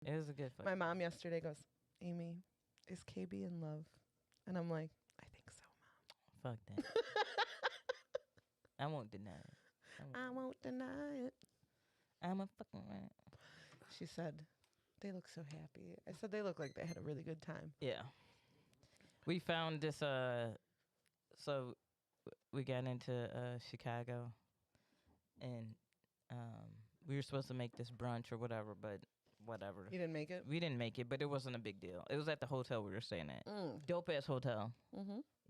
It was a good fucking My mom yesterday goes, Aimee, is KB in love? And I'm like, I think so, Mom. Fuck that. I won't deny it. I won't deny it. I'm a fucking rat. She said, they look so happy. I said they look like they had a really good time. Yeah. We found this, so we got into Chicago, and we were supposed to make this brunch or whatever, but whatever. You didn't make it? We didn't make it, but it wasn't a big deal. It was at the hotel we were staying at. Dope ass hotel.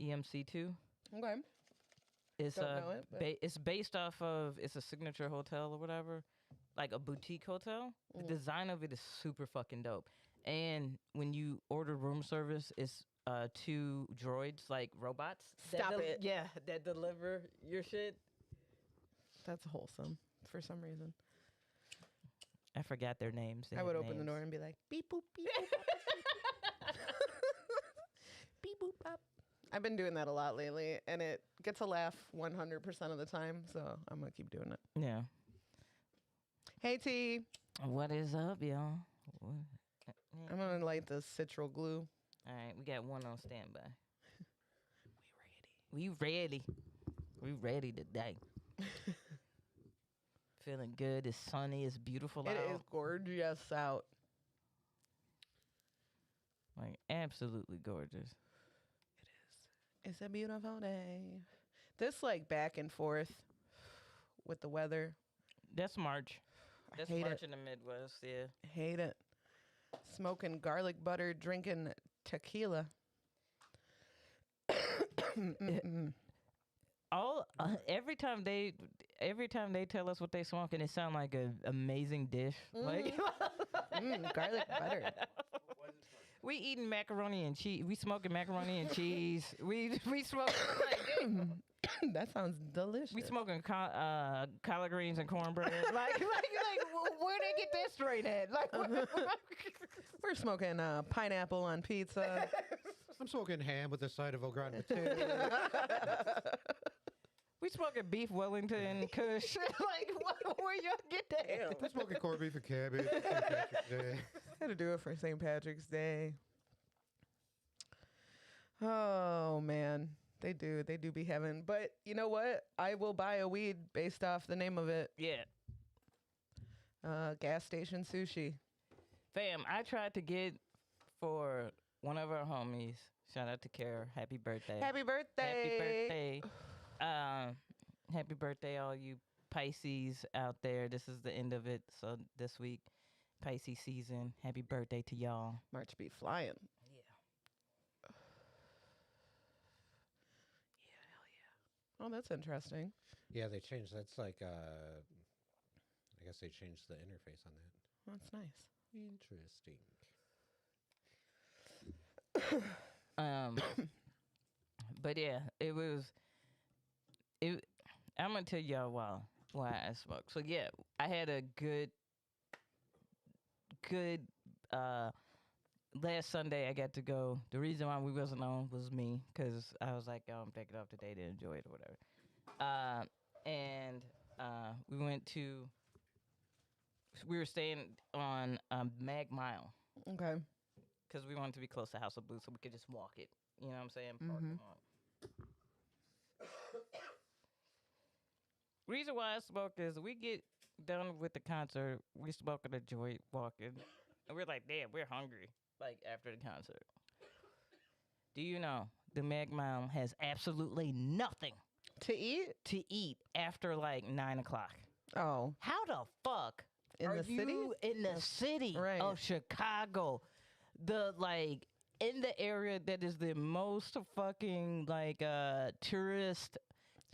EMC2. Okay. It's Don't know it, but- it's based off of, it's a signature hotel or whatever, like a boutique hotel. The design of it is super fucking dope. And when you order room service, it's 2 droids, like robots. Stop it. Yeah, that deliver your shit. That's wholesome for some reason. I forgot their names. They I would have open the names. door and be like, beep boop, beep boop, beep boop, bop. I've been doing that a lot lately, and it gets a laugh 100% of the time, so I'm going to keep doing it. Yeah. Hey, T. What is up, y'all? I'm going to light the citral glue. All right, we got one on standby. We ready. We ready today. Feeling good. It's sunny. It's beautiful out. It is gorgeous out. Like, absolutely gorgeous. It's a beautiful day. This, like, back and forth with the weather. That's March. That's hate March it. in the Midwest, yeah. Hate it. Smoking garlic butter, drinking tequila. Every time they tell us what they smoking, it sound like an amazing dish. Like Garlic butter. we eating macaroni and cheese. We smoking macaroni and cheese. We smoking That sounds delicious. we smoking collard greens and cornbread. like where they get that straight at? Like We're smoking pineapple on pizza. I'm smoking ham with a side of au gratin potato. we smoking beef Wellington Kush. Like where y'all get that? I'm smoking corned beef and cabbage. St. Patrick's Day. Had to do it for St. Patrick's Day. Oh, man. They do be having. But you know what? I will buy a weed based off the name of it. Yeah. Gas station sushi. Fam, I tried to get for one of our homies. Shout out to Kara. Happy birthday. Happy birthday. Happy birthday. Happy birthday, all you Pisces out there. This is the end of it. So this week, Pisces season. Happy birthday to y'all. March be flying. Oh, that's interesting. Yeah, they changed. That's like, I guess they changed the interface on that. That's nice. Interesting. But yeah, it was. I'm gonna tell y'all why I smoked. So yeah, I had a good. Last Sunday I got to go. The reason why we wasn't on was me, because I was like, I'm taking off today to enjoy it or whatever. And we went to. We were staying on Mag Mile. Okay. Because we wanted to be close to House of Blues so we could just walk it. You know what I'm saying? Parking lot. Reason why I smoke is we get done with the concert, we smoking a joint, walking, and we're like, damn, we're hungry. Like after the concert. Do you know the Mag Mile has absolutely nothing To eat? after like 9 o'clock? Oh. How the fuck In are the city? you in the city Right. of Chicago? The like in the area that is the most fucking like tourist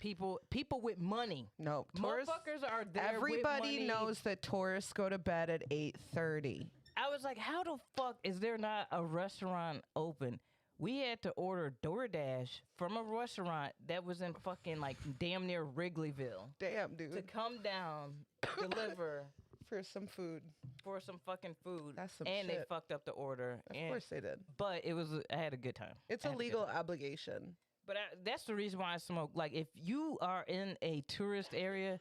people with money. No. Tourists. Motherfuckers are there. Everybody with money. knows that tourists go to bed at 8:30. I was like, how the fuck is there not a restaurant open? We had to order DoorDash from a restaurant that was in fucking like damn near Wrigleyville Damn, to dude. come down, deliver For some food. for some fucking food. That's some and they shit. fucked up the order. Of and, course they did. But it was, I had a good time. It's I a had good legal time. obligation. But that's the reason why I smoke. Like, if you are in a tourist area,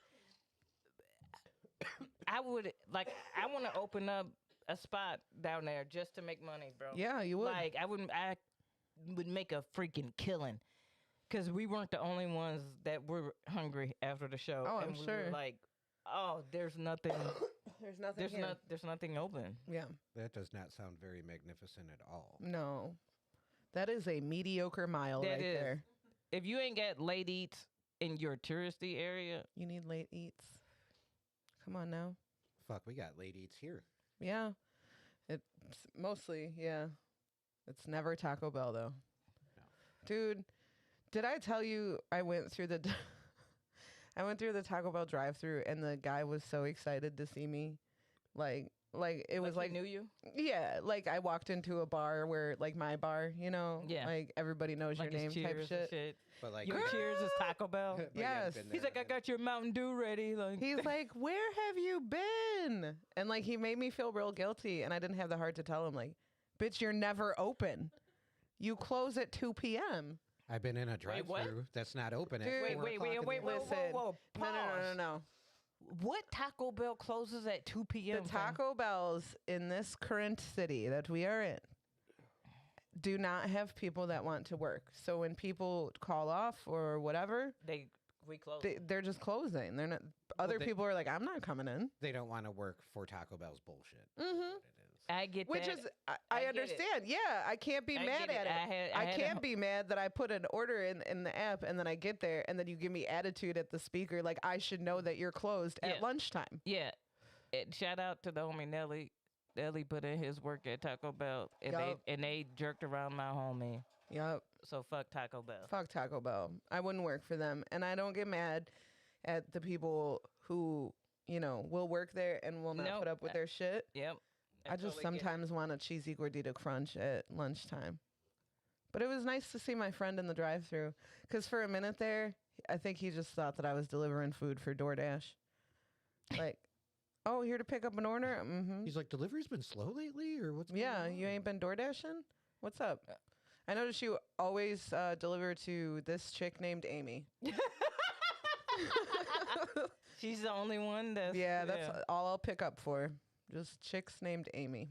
I want to open up a spot down there just to make money, bro. Yeah, you would. Like I would make a freaking killing. Because we weren't the only ones that were hungry after the show. Oh, and I'm we sure. were like, oh, there's nothing. There's nothing here. There's nothing open. Yeah. That does not sound very magnificent at all. No. That is a mediocre mile That right is. there. If you ain't got late eats in your touristy area, You need late eats. Come on now. Fuck, we got late eats here. Yeah. It's mostly, yeah. It's never Taco Bell though. No. Dude, did I tell you I went through the I went through the Taco Bell drive-through and the guy was so excited to see me. Like it was he like knew you. yeah, like I walked into a bar where like my bar, you know, Yeah. like everybody knows Like your his name type Cheers and shit. But like, Your Cheers is Taco Bell. but you Yes. haven't been He's there like, I in- got your Mountain Dew ready. Like He's like, "Where have you been?" And like he made me feel real guilty and I didn't have the heart to tell him like, "Bitch, you're never open. You close at 2 p.m." I've been in a Wait, what? drive-through that's not open at Dude. 4 wait, o'clock in the wait, morning. Listen. whoa. No, no, no, no, no. What Taco Bell closes at 2 p.m.? The Taco Bells in this current city that we are in do not have people that want to work. So when people call off or whatever, We close. they're just closing. They're not. Other they- people are like, "I'm not coming in." They don't want to work for Taco Bell's bullshit. Mm-hmm. What it is. I get Which that. is, I I get it. understand. Yeah, I can't be I mad get at it. I I had can't be mad that I put an order in the app and then I get there and then you give me attitude at the speaker like I should know that you're closed Yeah. at lunchtime. Yeah. Shout out to the homie Nelly. Nelly put in his work at Taco Bell, and Yup. they jerked around my homie. Yep. So fuck Taco Bell. Fuck Taco Bell. I wouldn't work for them. And I don't get mad at the people who, you know, will work there and will not Nope. put up with their shit. Yep. I just sometimes want a cheesy gordita crunch at lunchtime. But it was nice to see my friend in the drive-thru because for a minute there, I think he just thought that I was delivering food for DoorDash. Like, oh, here to pick up an order? Mm-hmm. He's like, delivery's been slow lately, or what's going Yeah, on? you ain't been DoorDashing? What's up? I noticed you always deliver to this chick named Aimee. She's the only one that's Yeah, that's all I'll pick up for. Just chicks named Aimee.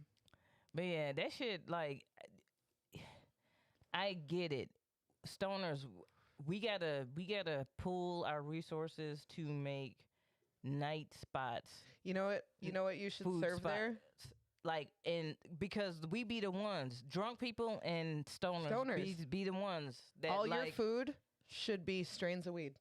But yeah, that shit like I get it. Stoners, we gotta pool our resources to make night spots. You know what? You know what you should Food serve spots. there? Like and because we be the ones, drunk people and stoners. Be the ones that All like, your food should be strains of weed.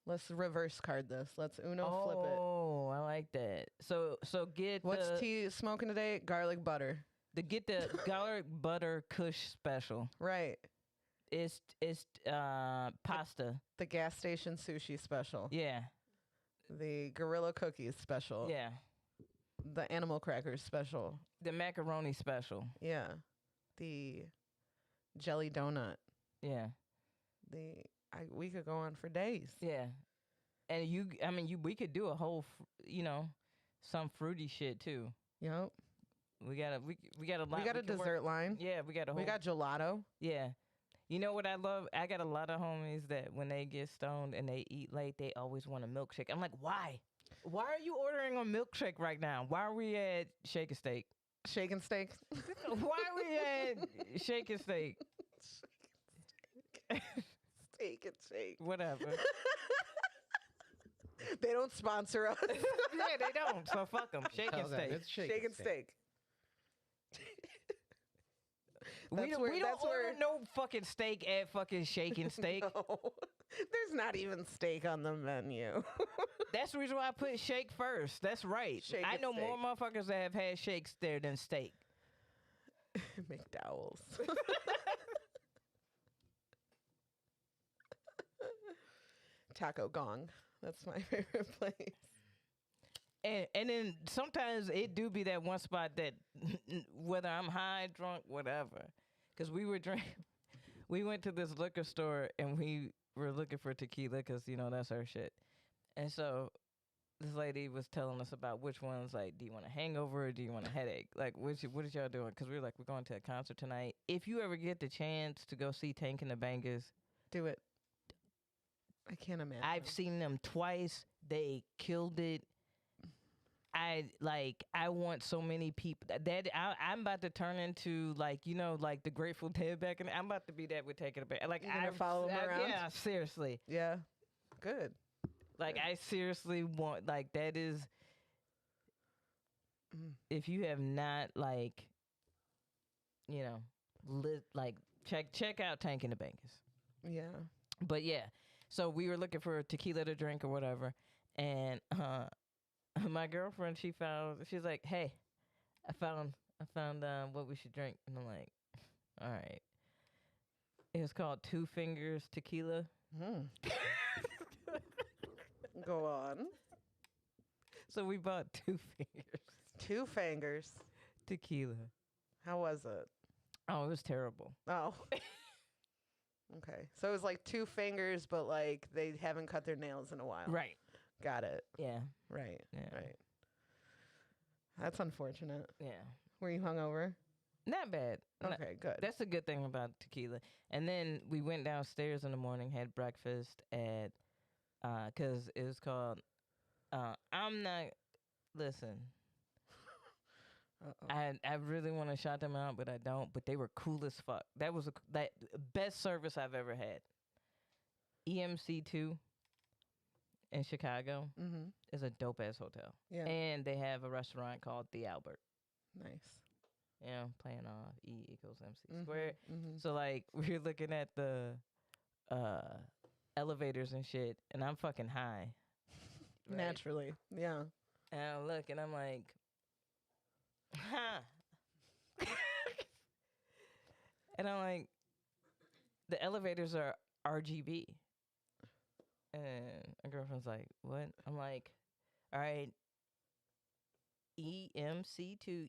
Let's reverse card this. Let's Uno flip it. Oh, I like that. So get What's the tea smoking today? Garlic butter. get the garlic butter kush special. Right. It's pasta. The gas station sushi special. Yeah. The gorilla cookies special. Yeah. The animal crackers special. The macaroni special. Yeah. The jelly donut. Yeah. We could go on for days. Yeah. And we could do a whole, some fruity shit too. Yep. We got a lot. We got a can work- dessert line. Yeah, we got a whole. We got gelato. Yeah. You know what I love? I got a lot of homies that when they get stoned and they eat late, they always want a milkshake. I'm like, why? Why are you ordering a milkshake right now? Why are we at Shake and Steak? Shake and steak. Why are we at Shake and Steak? Steak and shake. Whatever. They don't sponsor us. Yeah, they don't. So fuck them. Shake and How's that? Steak. It's Shake and steak. We That's don't, where- we don't that's order where- no fucking steak at fucking Shake and Steak. No. There's not even steak on the menu. That's the reason why I put shake first. That's right. Shake I and know steak. more motherfuckers that have had shakes there than steak. McDowell's. Taco Gong. That's my favorite place. And then sometimes it do be that one spot that whether I'm high, drunk, whatever. Because we went to this liquor store and we were looking for tequila because, that's our shit. And so this lady was telling us about which ones, like, do you want a hangover or do you want a headache? Like, what is y'all doing? Because we were like, we're going to a concert tonight. If you ever get the chance to go see Tank and the Bangers, Do it. I can't imagine. I've seen them twice. They killed it. I want so many people I'm about to turn into like like the Grateful Dead back in. I'm about to be that with Taking It Back. Like You're gonna follow 'em around? Yeah, seriously. Yeah. Good. Like Good. I seriously want like that is Mm. if you have not like like check out Tank in the Bankers. Yeah. But yeah, so we were looking for tequila to drink or whatever, and my girlfriend she's like, hey, I found what we should drink, and I'm like, all right. It was called Two Fingers Tequila. Mm. Go on. So we bought Two Fingers Two Fingers. Tequila. How was it? Oh, it was terrible. Oh. Okay. So it was like Two Fingers, but like they haven't cut their nails in a while. Right. Got it. Yeah. Right. Yeah. Right. That's unfortunate. Yeah. Were you hungover? Not bad. Okay, good. That's the good thing about tequila. And then we went downstairs in the morning, had breakfast at, cause it was called, I'm not, listen, Uh-oh. I really want to shout them out, but I don't, but they were cool as fuck. That was that best service I've ever had. EMC2 in Chicago Mm-hmm. is a dope ass hotel. Yeah. And they have a restaurant called The Albert. Nice. Playing off E equals MC Mhm, squared. mhm. So like we're looking at the elevators and shit, and I'm fucking high. Right? Naturally. Yeah. And I look and I'm like, huh. And I'm like, the elevators are RGB. And my girlfriend's like, what? I'm like, all right. EMC2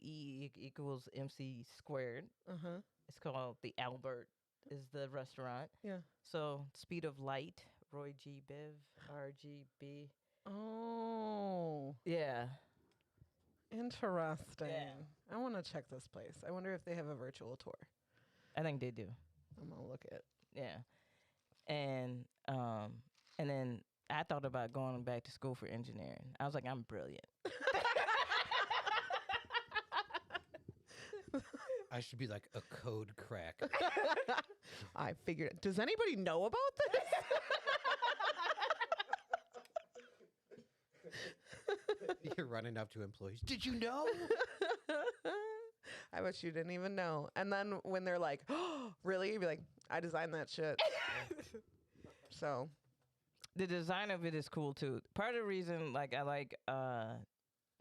equals MC squared. Uh-huh. It's called The Albert is the restaurant. Yeah. So Speed of Light, Roy G. Biv, RGB. Oh. Yeah. Interesting. Yeah. I want to check this place. I wonder if they have a virtual tour. I think they do. I'm gonna look at. Yeah. And then I thought about going back to school for engineering. I was like, I'm brilliant. I should be like a code cracker. I figured. Does anybody know about this? You're running up to employees. Did you know? I bet you didn't even know. And then when they're like, "Oh, really?" You'd be like, "I designed that shit." So, The design of it is cool too. Part of the reason like I like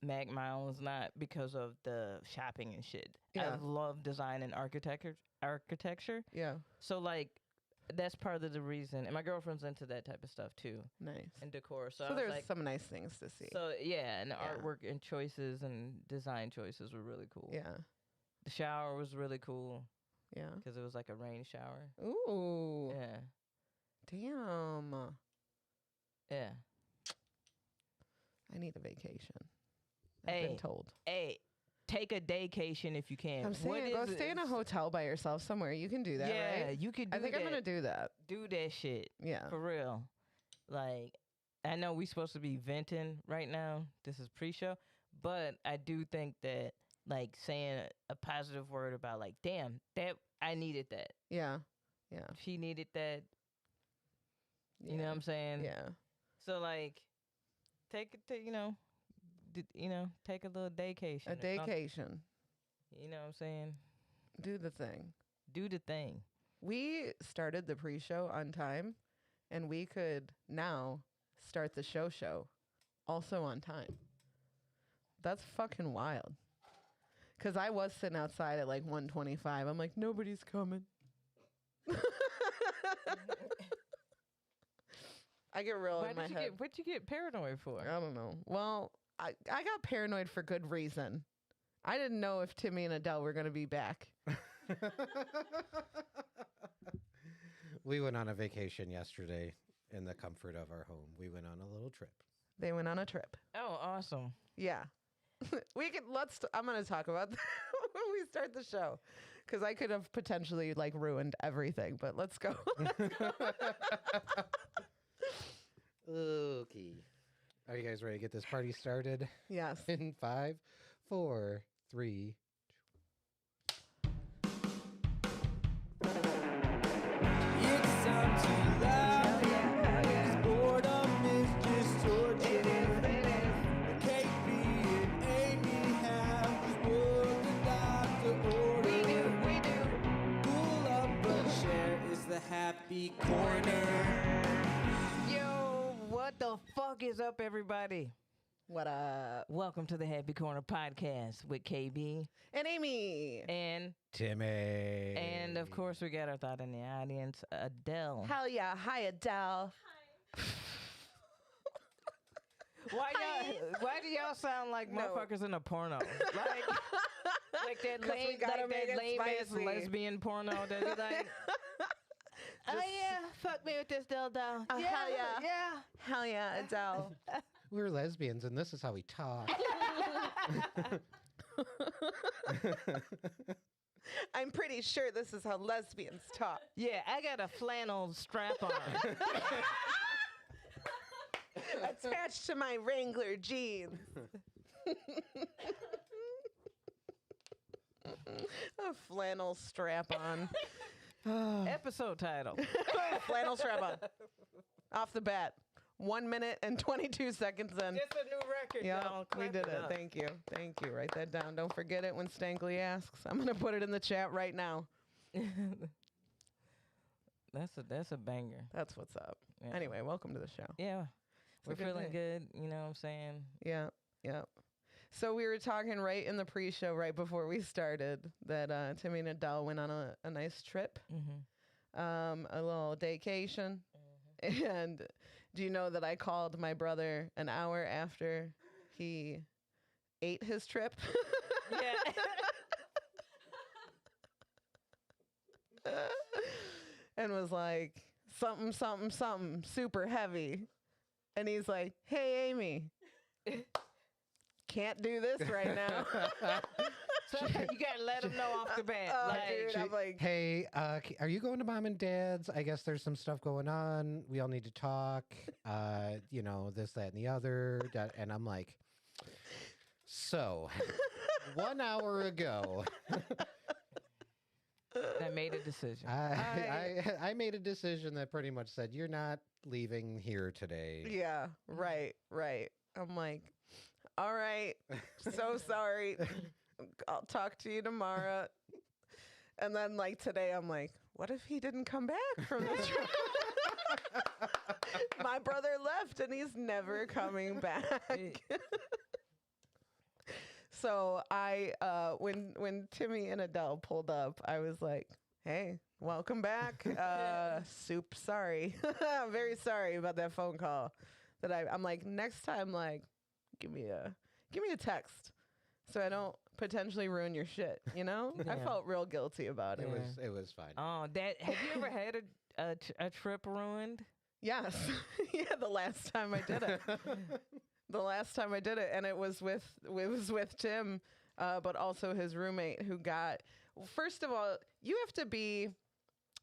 Mag Mile is not because of the shopping and shit. Yeah. I love design and architecture. yeah, So like that's part of the reason. And my girlfriend's into that type of stuff too. nice. And decor. So, I So was there's like, some nice things to see. so yeah, and the Yeah. artwork and choices and design choices were really cool. Yeah, The shower was really cool yeah. because it was like a rain shower. Ooh, Yeah. damn. Yeah. I need a vacation. I've Hey. been told. Hey, take a daycation if you can. I'm What saying go is stay in it? a hotel by yourself somewhere. You can do that, Yeah, right? you could do I think that. I'm gonna do that. do that shit. Yeah. For real. Like, I know we supposed to be venting right now. This is pre-show. But I do think that, like, saying a positive word about, like, damn, that I needed that. Yeah. Yeah. She needed that. You know Yeah. what I'm saying? Yeah. So, like, take it to, take a little daycation. A or something. daycation. You know what I'm saying? Do the thing. Do the thing. We started the pre-show on time, and we could now start the show also on time. That's fucking wild. Because I was sitting outside at like 1:25. I'm like, nobody's coming. I get real in my head. What'd you get paranoid for? I don't know. Well, I got paranoid for good reason. I didn't know if Timmy and Adele were going to be back. We went on a vacation yesterday in the comfort of our home. We went on a little trip. They went on a trip. Oh, awesome. Yeah. I'm going to talk about that when we start the show. Because I could have potentially like ruined everything, but let's go. Okay. Are you guys ready to get this party started? Yes. In 5, 4, 3. It's time to laugh. Boredom is just torture. KB and Aimee have this world to adopt to order. We do. Pull up and share is the happy corner. Yo, what the fuck is up, everybody? What up? Welcome to the Happy Corner podcast with KB And Aimee. and Timmy. of course we got our thought in the audience, Adele. Hell yeah. Hi, Adele. Why do y'all sound like No. motherfuckers in a porno? Like that 'Cause we lame, gotta like make that it lame ass spicy. lesbian porno that is like, oh yeah, fuck me with this dildo. Hell yeah. yeah. Hell yeah, Adele. We're lesbians, and this is how we talk. I'm pretty sure this is how lesbians talk. Yeah, I got a flannel strap on. Attached to my Wrangler jeans. A flannel strap on. Episode title. Flannel strap on. Off the bat. 1 minute and 22 seconds in. It's a new record, Yeah, y'all. we Clap did it. up. Thank you. Thank you. Write that down. Don't forget it when Stankley asks. I'm going to put it in the chat right now. That's a banger. That's what's up. Yeah. Anyway, welcome to the show. Yeah. It's a We're good feeling day. good, you know what I'm saying? Yeah, yeah. So we were talking right in the pre-show, right before we started, that Timmy and Adele went on a nice trip, Mm-hmm. a little vacation. And do you know that I called my brother an hour after he ate his trip? Yeah. And was like, something, something, something, super heavy. And he's like, hey, Aimee, can't do this right now. So you gotta let them know off the bat. Oh, like, dude, I'm like, Hey, are you going to mom and dad's? I guess there's some stuff going on. We all need to talk. This, that, and the other. And I'm like, so 1 hour ago, that made a decision. I made a decision that pretty much said, you're not leaving here today. yeah, right. I'm like, all right, so sorry. I'll talk to you tomorrow. And then, like, today, I'm like, what if he didn't come back from the trip? My brother left, and he's never coming back. So when Timmy and Adele pulled up, I was like, hey, welcome back. Soup, sorry. I'm very sorry about that phone call. I'm like, next time, like, give me a text so I don't potentially ruin your shit, you know? I Yeah. felt real guilty about it. It was fine. Oh, have you ever had a trip ruined? Yes. Yeah, the last time I did it. And it was with Tim, but also his roommate who got. First of all, you have to be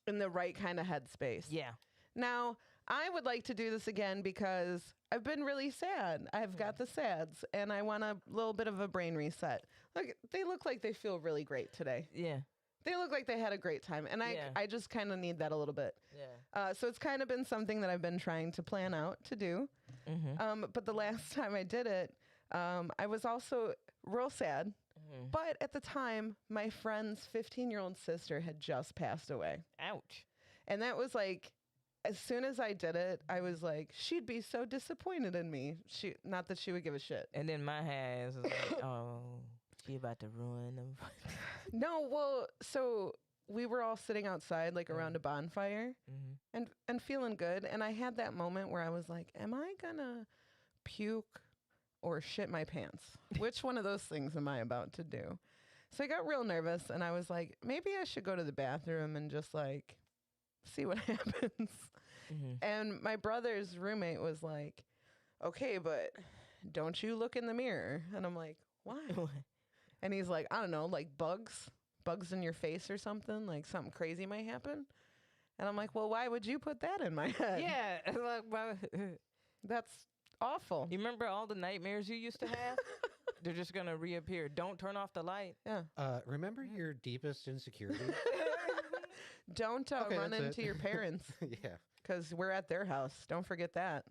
in the right kind of headspace. Yeah. Now, I would like to do this again because I've been really sad. I've got the sads, and I want a little bit of a brain reset. Look, they look like they feel really great today. Yeah. They look like they had a great time, and Yeah. I just kind of need that a little bit. Yeah. So it's kind of been something that I've been trying to plan out to do. Mm-hmm. But the last time I did it, I was also real sad. Mm-hmm. But at the time, my friend's 15-year-old sister had just passed away. Ouch. And that was like, as soon as I did it, I was like, she'd be so disappointed in me. Not that she would give a shit. And then my ass is like, oh, she about to ruin them. No, well, so we were all sitting outside, like around a bonfire, Mm-hmm. and feeling good. And I had that moment where I was like, am I gonna puke or shit my pants? Which one of those things am I about to do? So I got real nervous, and I was like, maybe I should go to the bathroom and just like see what happens. Mm-hmm. And my brother's roommate was like, okay, but don't you look in the mirror? And I'm like, why? And he's like, I don't know, like bugs in your face or something, like something crazy might happen. And I'm like, well, why would you put that in my head? Yeah. Like, That's Awful. You remember all the nightmares you used to have? They're just gonna reappear. Don't turn off the light. Yeah. Remember your deepest insecurity? Don't Okay, run that's into it. your parents Yeah. because we're at their house. Don't forget that.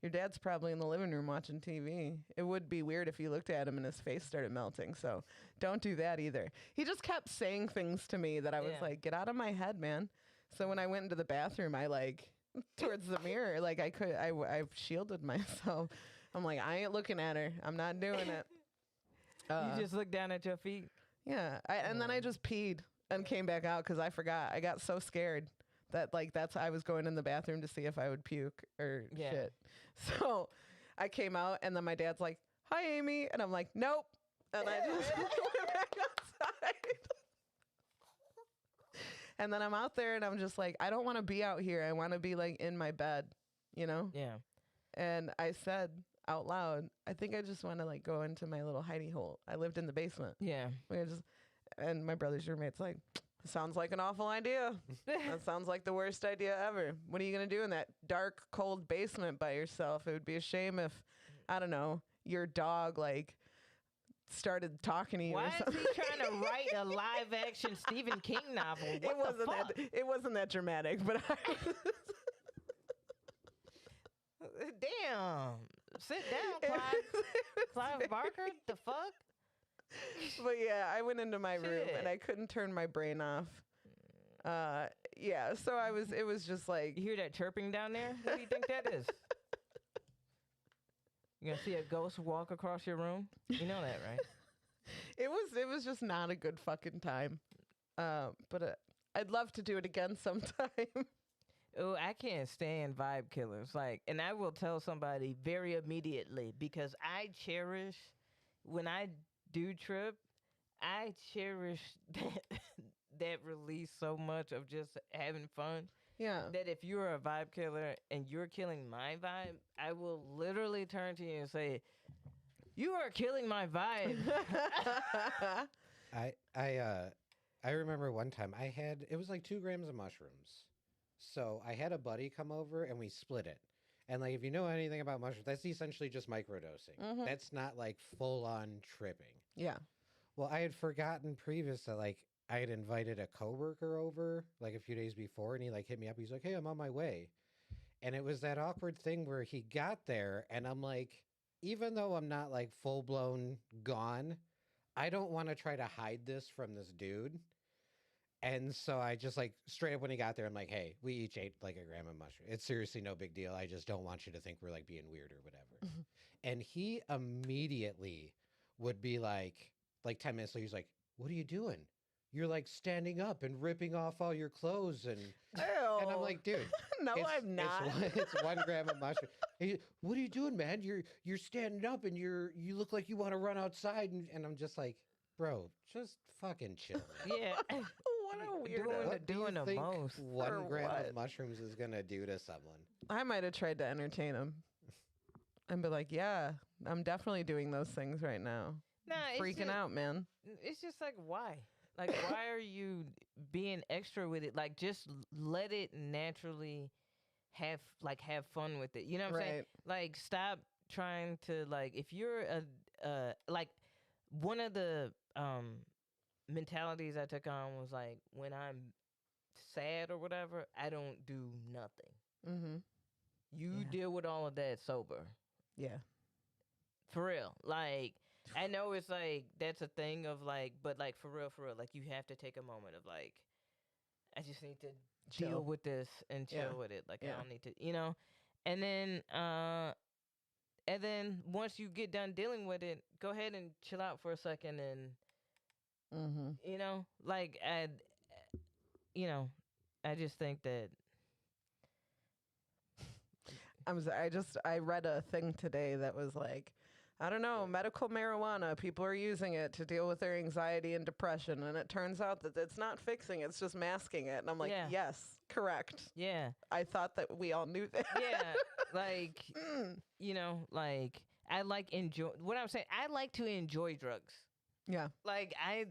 Your dad's probably in the living room watching TV. It would be weird if you looked at him and his face started melting. So don't do that either. He just kept saying things to me that I was Yeah. like, get out of my head, man. So when I went into the bathroom, I like towards the mirror, like I shielded myself. I'm like, I ain't looking at her. I'm not doing it. You just look down at your feet. Yeah. And then I just peed and came back out because I forgot. I got so scared that I was going in the bathroom to see if I would puke or Yeah. shit. So I came out and then my dad's like, hi, Aimee. And I'm like, nope. And I just went back outside. And then I'm out there and I'm just like, I don't want to be out here. I want to be like in my bed, you know? Yeah. And I said out loud, I think I just want to like go into my little hidey hole. I lived in the basement. Yeah. And my brother's roommate's like, sounds like an awful idea. That sounds like the worst idea ever. What are you going to do in that dark, cold basement by yourself? It would be a shame if, I don't know, your dog like started talking to you Why or is something. he trying to write a live action Stephen King novel? What the fuck? It wasn't that dramatic, but Damn. Sit down, Clive Barker. The fuck? but yeah, I went into my room Shit. and I couldn't turn my brain off. Yeah, so it was just like, You hear that chirping down there? What do you think that is? You gonna see a ghost walk across your room? You know that, right? it was just not a good fucking time. But I'd love to do it again sometime. Oh, I can't stand vibe killers. Like, and I will tell somebody very immediately because I cherish when I do trip. I cherish that release so much of just having fun. Yeah. That if you're a vibe killer and you're killing my vibe, I will literally turn to you and say, "You are killing my vibe." I remember one time it was like 2 grams of mushrooms. So I had a buddy come over and we split it. And like if you know anything about mushrooms, that's essentially just microdosing. Mhm. That's not like full on tripping. Yeah. Well, I had forgotten previous that like I had invited a coworker over like a few days before and he like hit me up. He's like, "Hey, I'm on my way." And it was that awkward thing where he got there and I'm like, even though I'm not like full blown gone, I don't want to try to hide this from this dude. And so I just like straight up when he got there, I'm like, "Hey, we each ate like a gram of mushroom. It's seriously no big deal. I just don't want you to think we're like being weird or whatever." And he immediately would be like 10 minutes later, he's like, "What are you doing? You're like standing up and ripping off all your clothes." And I'm like, "Dude, no, it's, I'm not. It's 1 gram of mushroom." "What are you doing, man? You're standing up and you look like you want to run outside." And I'm just like, "Bro, just fucking chill." Yeah. What a weirdo. What do you doing the think most. 1 For gram what? of mushrooms is gonna do to someone? I might have tried to entertain him and be like, yeah, I'm definitely doing those things right now. Nah, it's Freaking just, out, man. It's just like, why? Like, why are you being extra with it? Like, just let it naturally have fun with it. You know what I'm saying? Right. Like, stop trying to like. If you're like one of the mentalities I took on was like when I'm sad or whatever, I don't do nothing. Mm-hmm. You Yeah. deal with all of that sober. Yeah. For real. Like, I know it's like, that's a thing of like, but like, for real, like, you have to take a moment of like, I just need to Chill. deal with this and chill Yeah. with it. Like, Yeah. I don't need to, you know? And then once you get done dealing with it, go ahead and chill out for a second and, Mm-hmm. you know, like, I just think that, I read a thing today that was like, I don't know, medical marijuana, people are using it to deal with their anxiety and depression. And it turns out that it's not fixing it, it's just masking it. And I'm like, Yeah. yes, correct. yeah, I thought that we all knew that. yeah, like, Mm. you know, like, I like what I'm saying, I like to enjoy drugs. Yeah. Like, I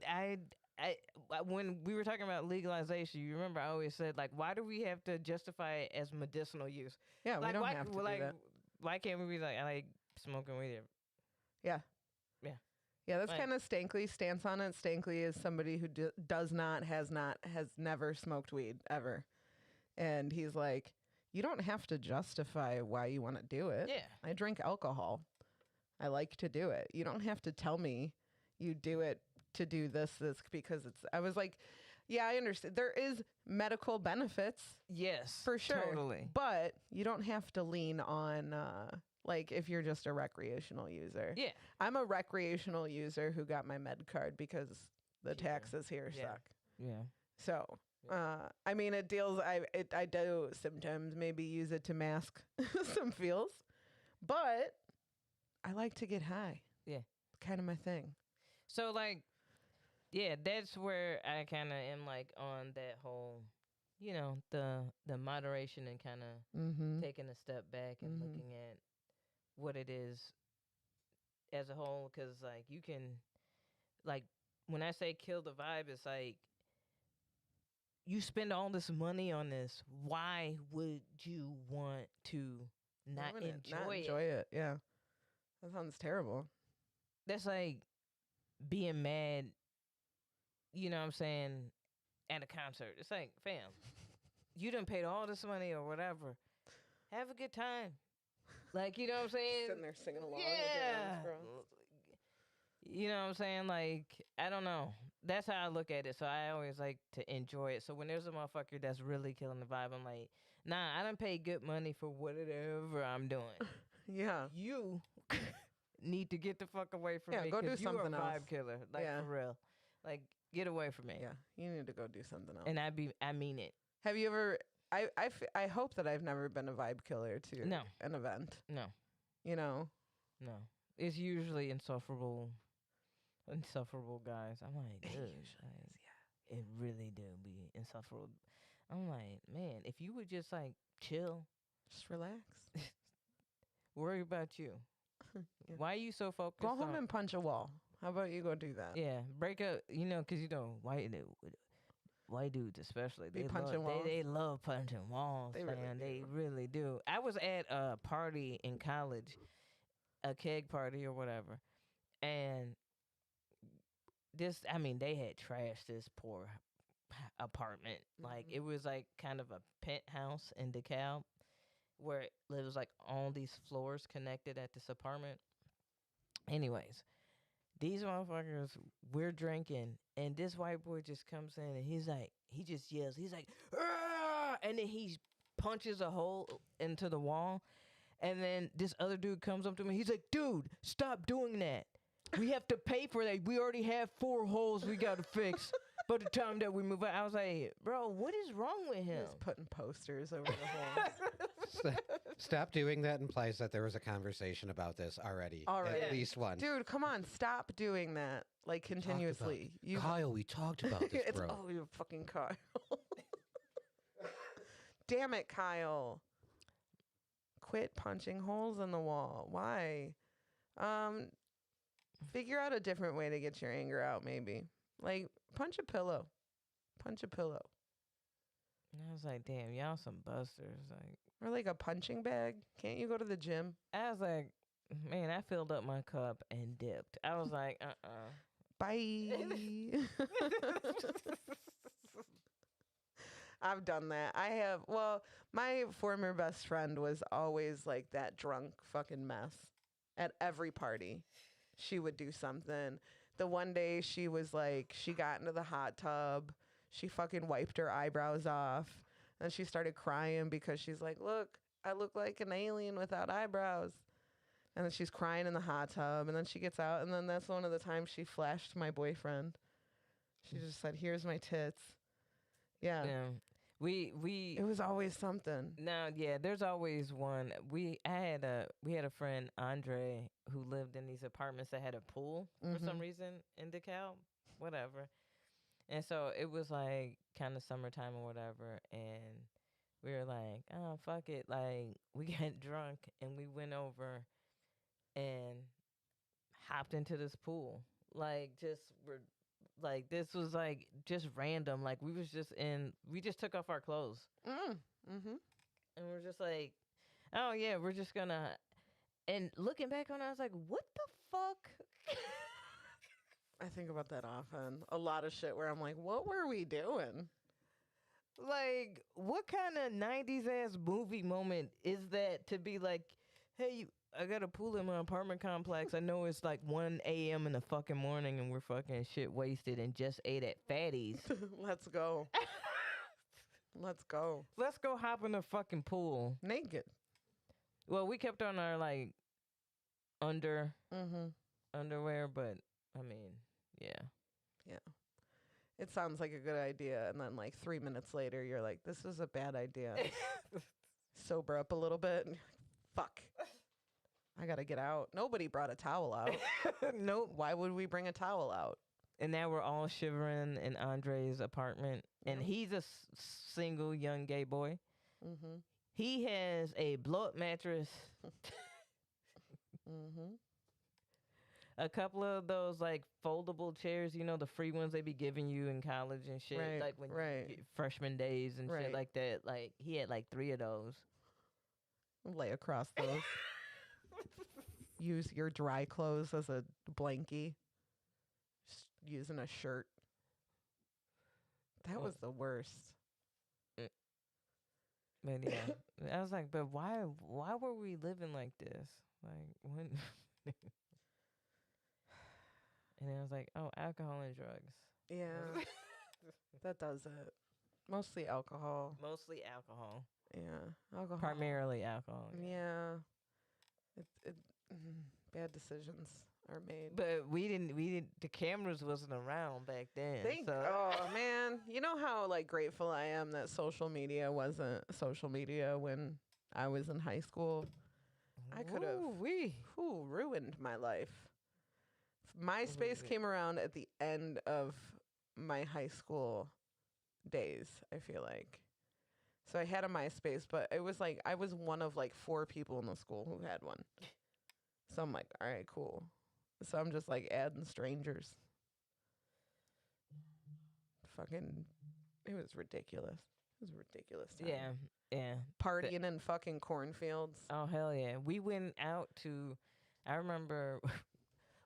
when we were talking about legalization, you remember I always said, like, why do we have to justify it as medicinal use? Yeah, we Like, don't why, have to like, do that. Why can't we be like, I like smoking weed? Yeah. Yeah. Yeah, that's Like- kind of Stankley's stance on it. Stankley is somebody who does not, has never smoked weed ever. And he's like, you don't have to justify why you want to do it. Yeah. I drink alcohol. I like to do it. You don't have to tell me you do it to do this because it's, I was like, yeah, I understand. There is medical benefits Yes. for sure. Totally. But you don't have to lean on, like if you're just a recreational user. Yeah. I'm a recreational user who got my med card because the Cheaper. taxes here Yeah. suck. Yeah. So, I mean, it deals. I do sometimes maybe use it to mask some feels, but I like to get high. Yeah. Kind of my thing. So like, yeah, that's where I kind of am like on that whole, you know, the moderation and kind of Mm-hmm. taking a step back and Mhm. looking at what it is as a whole. Because like you can, like when I say kill the vibe, it's like you spend all this money on this. Why would you want to not enjoy it? it. Yeah, that sounds terrible. That's like being mad, you know what I'm saying, at a concert. It's like, fam, you done paid all this money or whatever. Have a good time. Like, you know what I'm saying? Sitting there singing along. with your arms Yeah. crossed. You know what I'm saying? Like, I don't know. That's how I look at it. So I always like to enjoy it. So when there's a motherfucker that's really killing the vibe, I'm like, nah, I done paid good money for whatever I'm doing. Yeah. You need to get the fuck away from Yeah, me. go do 'cause you something a else. vibe killer. Like, Yeah. for real. Like, get away from me. Yeah, you need to go do something else. And I mean it. Have you ever? I hope that I've never been a vibe killer to No. an event. No. You know. No. It's usually insufferable guys. I'm like, It "Ugh," usually is, like, it really do be insufferable. I'm like, man, if you would just like chill, Just relax. worry about you. Yeah. Why are you so focused Go home on? and punch a wall. How about you go do that? Yeah, break up. You know, 'cause you know white dudes especially Be they punching love walls. they love punching walls. They really man. do. They really do. I was at a party in college, a keg party or whatever, and they had trashed this poor apartment. Like Mhm. it was like kind of a penthouse in DeKalb where it was like all these floors connected at this apartment. Anyways, these motherfuckers, we're drinking, and this white boy just comes in and he's like, he just yells, he's like, "Argh!" And then he punches a hole into the wall. And then this other dude comes up to me. He's like, dude, stop doing that. We have to pay for that. We already have 4 holes we got to fix by the time that we move out. I was like, bro, what is wrong with him? Just putting posters over the holes. Stop doing that implies that there was a conversation about this already. Already. At least once. Dude, come on, stop doing that. Like We talked continuously. about- Kyle, we talked about this, It's, bro. oh, you fucking Kyle. Damn it, Kyle. Quit punching holes in the wall. Why? Figure out a different way to get your anger out, maybe. Like, punch a pillow. Punch a pillow. And I was like, damn, y'all some busters. Like, Or like a punching bag. Can't you go to the gym? I was like, man, I filled up my cup and dipped. I was like, Bye. I've done that. I have. Well, my former best friend was always like that drunk fucking mess at every party. She would do something. The one day she was like, she got into the hot tub. She fucking wiped her eyebrows off. And she started crying because she's like, look, I look like an alien without eyebrows. And then she's crying in the hot tub. And then she gets out. And then that's one of the times she flashed my boyfriend. She just said, here's my tits. Yeah. we It was always something. No, yeah, there's always one. We had a friend, Andre, who lived in these apartments that had a pool for some Mhm. reason in DeKalb, whatever. And so it was like kind of summertime or whatever, and we were like, oh fuck it, like we got drunk and we went over and hopped into this pool, like just we're like this was like just random, like we just took off our clothes. Mm. Mm-hmm. And we're just like, oh yeah, we're just gonna And looking back on it, I was like, what the fuck? I think about that often. A lot of shit where I'm like, what were we doing? Like, what kind of 90s ass movie moment is that to be like, hey, I got a pool in my apartment complex. I know it's like 1 a.m. in the fucking morning and we're fucking shit wasted and just ate at Fatty's. Let's go. Let's go. Let's go hop in the fucking pool. Naked. Well, we kept on our like Mm-hmm. underwear, but I mean, yeah. It sounds like a good idea. And then like 3 minutes later, you're like, this is a bad idea. Sober up a little bit. And fuck. I got to get out. Nobody brought a towel out. Nope. Why would we bring a towel out? And now we're all shivering in Andre's apartment. And Yeah. he's a single young gay boy. Mm-hmm. He has a blow-up mattress, Mm-hmm. a couple of those like foldable chairs, you know, the free ones they be giving you in college and shit, Right, like when right. you get freshman days and Right. shit like that. Like he had like 3 of those. Lay across those. Use your dry clothes as a blankie. Just using a shirt. That Well- was the worst. But yeah, I was like, but why were we living like this? Like when? And I was like, oh, alcohol and drugs. Yeah. That does it. Mostly alcohol. Mostly alcohol. Yeah. Alcohol. Primarily alcohol. Yeah. Bad decisions are made. But we didn't. The cameras wasn't around back then. Oh man, you know how like grateful I am that social media wasn't social media when I was in high school. I could have ruined my life. MySpace came around at the end of my high school days, I feel like. So I had a MySpace, but it was like I was one of like 4 people in the school who had one. So I'm like, all right, cool. So I'm just like adding strangers. Fucking, it was ridiculous. It was ridiculous. Time. Yeah. Partying in fucking cornfields. Oh hell yeah. We went out to. I remember.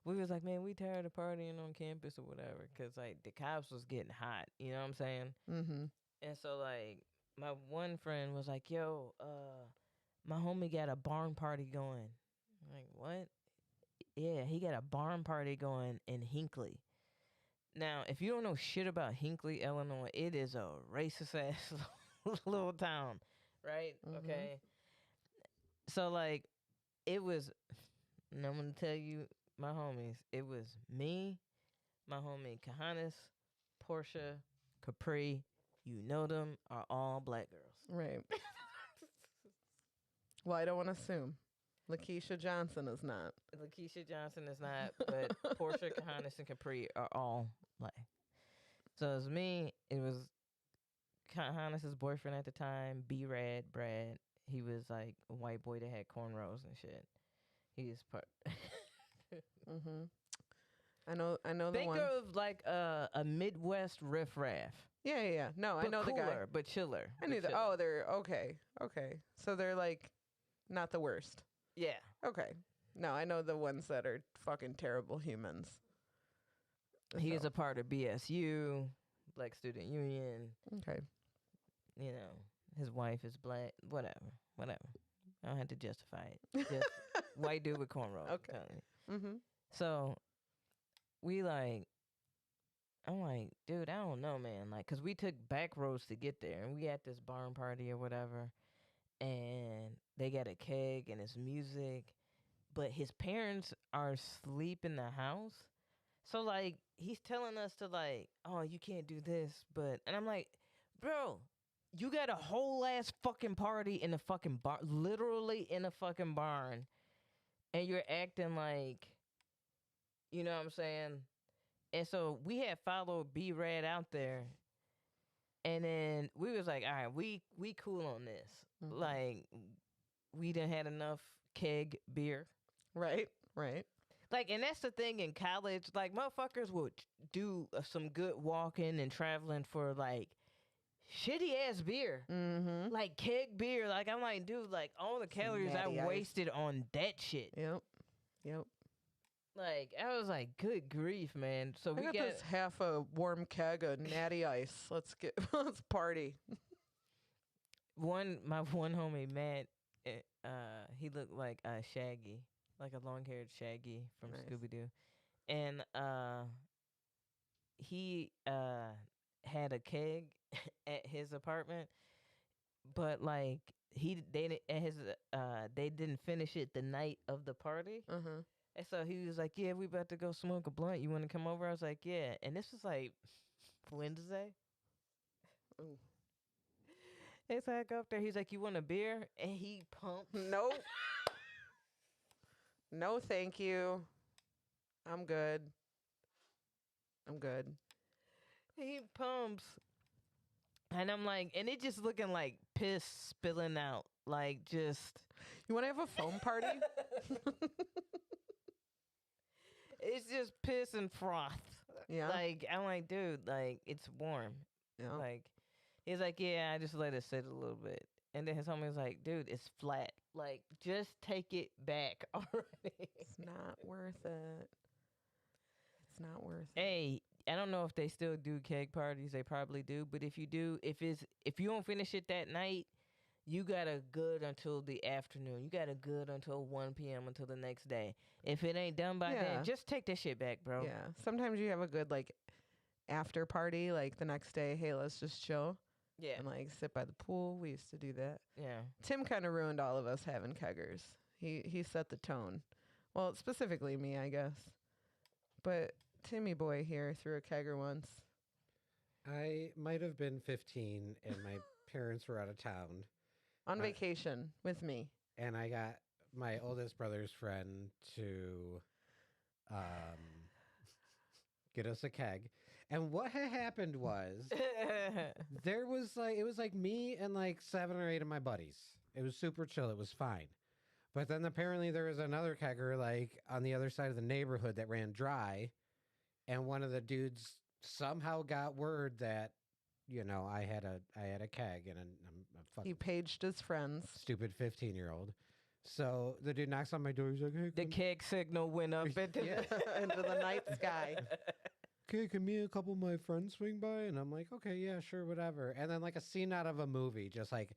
We was like, man, we tired of partying on campus or whatever, cause like the cops was getting hot. You know what I'm saying? Mm-hmm. And so like my one friend was like, yo, my homie got a barn party going. I'm like, what? Yeah, he got a barn party going in Hinckley. Now, if you don't know shit about Hinckley, Illinois, it is a racist ass little town, right? Mhm. Okay. So like, it was, and I'm gonna tell you, my homies, it was me, my homie Kahanis, Portia, Capri. You know them are all black girls. Right. Well, I don't want to assume. Lakeisha Johnson is not. Lakeisha Johnson is not, but Portia, Kahanis, and Capri are all black. So it was me. It was Kahanis' boyfriend at the time, B-Rad, Brad. He was like a white boy that had cornrows and shit. He is part. Mm-hmm. I know the Think one. of like a Midwest riffraff. Yeah. No, I But know the guy. cooler, but chiller. I knew but that. chiller. Oh, they're okay. Okay. So they're like not the worst. Yeah. Okay. No, I know the ones that are fucking terrible humans. He is So, a part of BSU, Black Student Union. okay. You know, his wife is black. Whatever. I don't have to justify it. Just white dude with cornrows. Okay. I'm telling you. Mm-hmm. So we like, I'm like, dude, I don't know, man. Like, cause we took back roads to get there, and we at this barn party or whatever, and they got a keg and it's music, but his parents are asleep in the house. So like, he's telling us to like, oh, you can't do this, but, and I'm like, bro, you got a whole ass fucking party in a fucking bar, literally in a fucking barn, and you're acting like, you know what I'm saying? And so we had followed B-Rad out there, and then we was like, all right, we cool on this. Mhm. Like, we done had enough keg beer. Right. Like, and that's the thing in college. Like, motherfuckers would do some good walking and traveling for like shitty ass beer. Mm-hmm. Like keg beer. Like I'm like, dude, like all the calories I natty ice. wasted on that shit. Yep. Yep. Like I was like, good grief, man. So I we got got this half a warm keg of natty ice. Let's party. my one homie Matt. He looked like Shaggy, like a long haired Shaggy from Nice. Scooby Doo, and he had a keg at his apartment, but like they didn't finish it the night of the party. Uh-huh. And so he was like, yeah, we about to go smoke a blunt. You want to come over? I was like, yeah. And this was like Wednesday. Ooh. And so I go up there. He's like, you want a beer? And he pumps. Nope. No, thank you. I'm good. He pumps. And I'm like, and it just looking like piss spilling out. Like just. You want to have a foam party? It's just piss and froth. Yeah. Like, I'm like, dude, like, it's warm. Yeah. Like, he's like, yeah, I just let it sit a little bit. And then his homie was like, dude, it's flat. Like, just take it back already. It's not worth it. It's not worth it. Hey, I don't know if they still do keg parties. They probably do. But if you do, if you don't finish it that night, you got a good until the afternoon. You got a good until 1 p.m. until the next day. If it ain't done by Yeah. then, just take that shit back, bro. Yeah. Sometimes you have a good like after party, like the next day, hey, let's just chill Yeah. and like sit by the pool. We used to do that. Yeah. Tim kind of ruined all of us having keggers. He set the tone. Well, specifically me, I guess. But Timmy boy here threw a kegger once. I might have been 15 and my parents were out of town. On vacation with me. And I got my oldest brother's friend to get us a keg. And what had happened was it was like me and like 7 or 8 of my buddies. It was super chill. It was fine. But then apparently there was another kegger like on the other side of the neighborhood that ran dry. And one of the dudes somehow got word that, you know, I had a keg and I'm a He fucking paged his friends. stupid 15-year-old. So the dude knocks on my door. He's like, hey, The keg signal went up into Into the night sky. okay, can me and a couple of my friends swing by? And I'm like, okay, yeah, sure, whatever. And then like a scene out of a movie, just like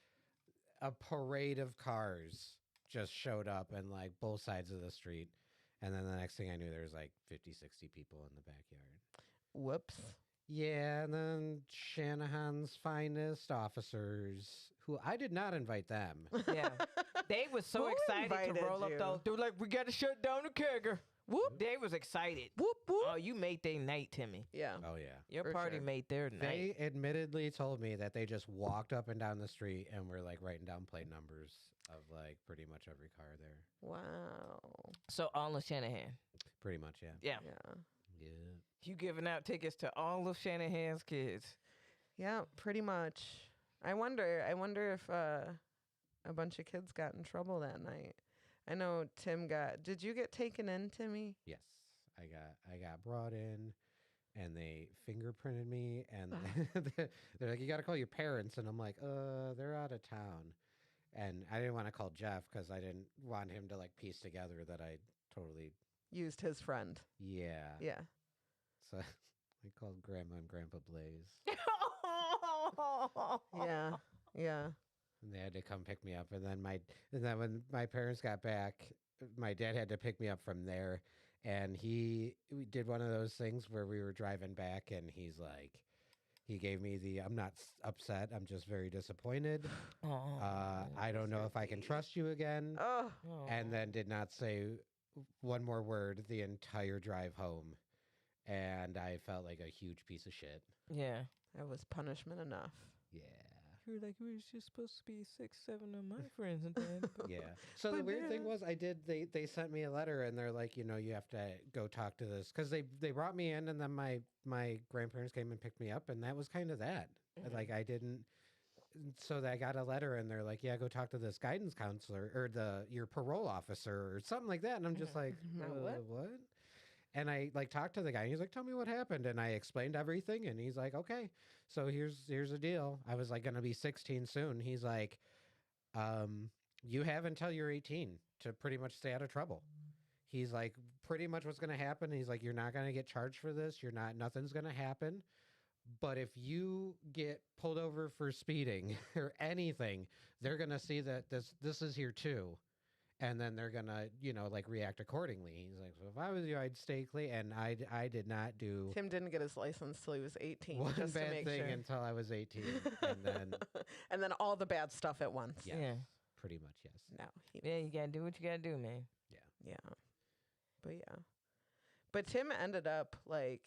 a parade of cars just showed up and like both sides of the street. And then the next thing I knew, there was like 50, 60 people in the backyard. Whoops. Yeah, and then Shanahan's finest officers, who I did not invite them. Yeah. They was so Who excited to invited roll up you? those. They were like, we got to shut down the kegger. Whoop. They was excited. Whoop, whoop. Oh, you made their night, Timmy. Yeah. Oh, yeah. Your For party sure. made their night. They admittedly told me that they just walked up and down the street and were like writing down plate numbers of like pretty much every car there. Wow. So all of Shanahan. Pretty much, yeah. Yeah. Yeah. Yeah. You giving out tickets to all of Shanahan's kids. Yeah, pretty much. I wonder if a bunch of kids got in trouble that night. I know Tim got. Did you get taken in, Timmy? Yes. I got brought in and they fingerprinted me and they're like, you got to call your parents. And I'm like, they're out of town. And I didn't want to call Jeff because I didn't want him to like piece together that I totally, Used his friend. yeah. Yeah. So I called Grandma and Grandpa Blaze. Yeah. Yeah. And they had to come pick me up. And then when my parents got back, my dad had to pick me up from there. And we did one of those things where we were driving back and he's like, he gave me I'm not upset. I'm just very disappointed. I don't know if I can trust you again. Oh. And then did not say one more word the entire drive home. And I felt like a huge piece of shit. Yeah. That was punishment enough. Yeah. You were like, we was just supposed to be 6, 7 of my friends and then. Yeah. So the But weird thing yeah. was they sent me a letter and they're like, you know, you have to go talk to this because they brought me in and then my grandparents came and picked me up and that was kind of that. Mhm. Like I didn't. So I got a letter and they're like, yeah, go talk to this guidance counselor or your parole officer or something like that. And I'm just like, Mhm. what? And I like talked to the guy. He's like, "Tell me what happened." And I explained everything. And he's like, "Okay, so here's the deal. I was like gonna be 16 soon." He's like, "You have until you're 18 to pretty much stay out of trouble." He's like, "Pretty much what's gonna happen." He's like, "You're not gonna get charged for this. You're not. Nothing's gonna happen. But if you get pulled over for speeding or anything, they're gonna see that this is here too." And then they're gonna, like react accordingly. He's like, "So if I was you, I'd stay clean." And I did not do Tim didn't get his license till he was 18. one just to bad make thing sure. until I was 18, and then and then all the bad stuff at once. yes, Yeah. pretty much yes. No. He, Yeah, you gotta do what you gotta do, man. yeah. But yeah. But Tim ended up like,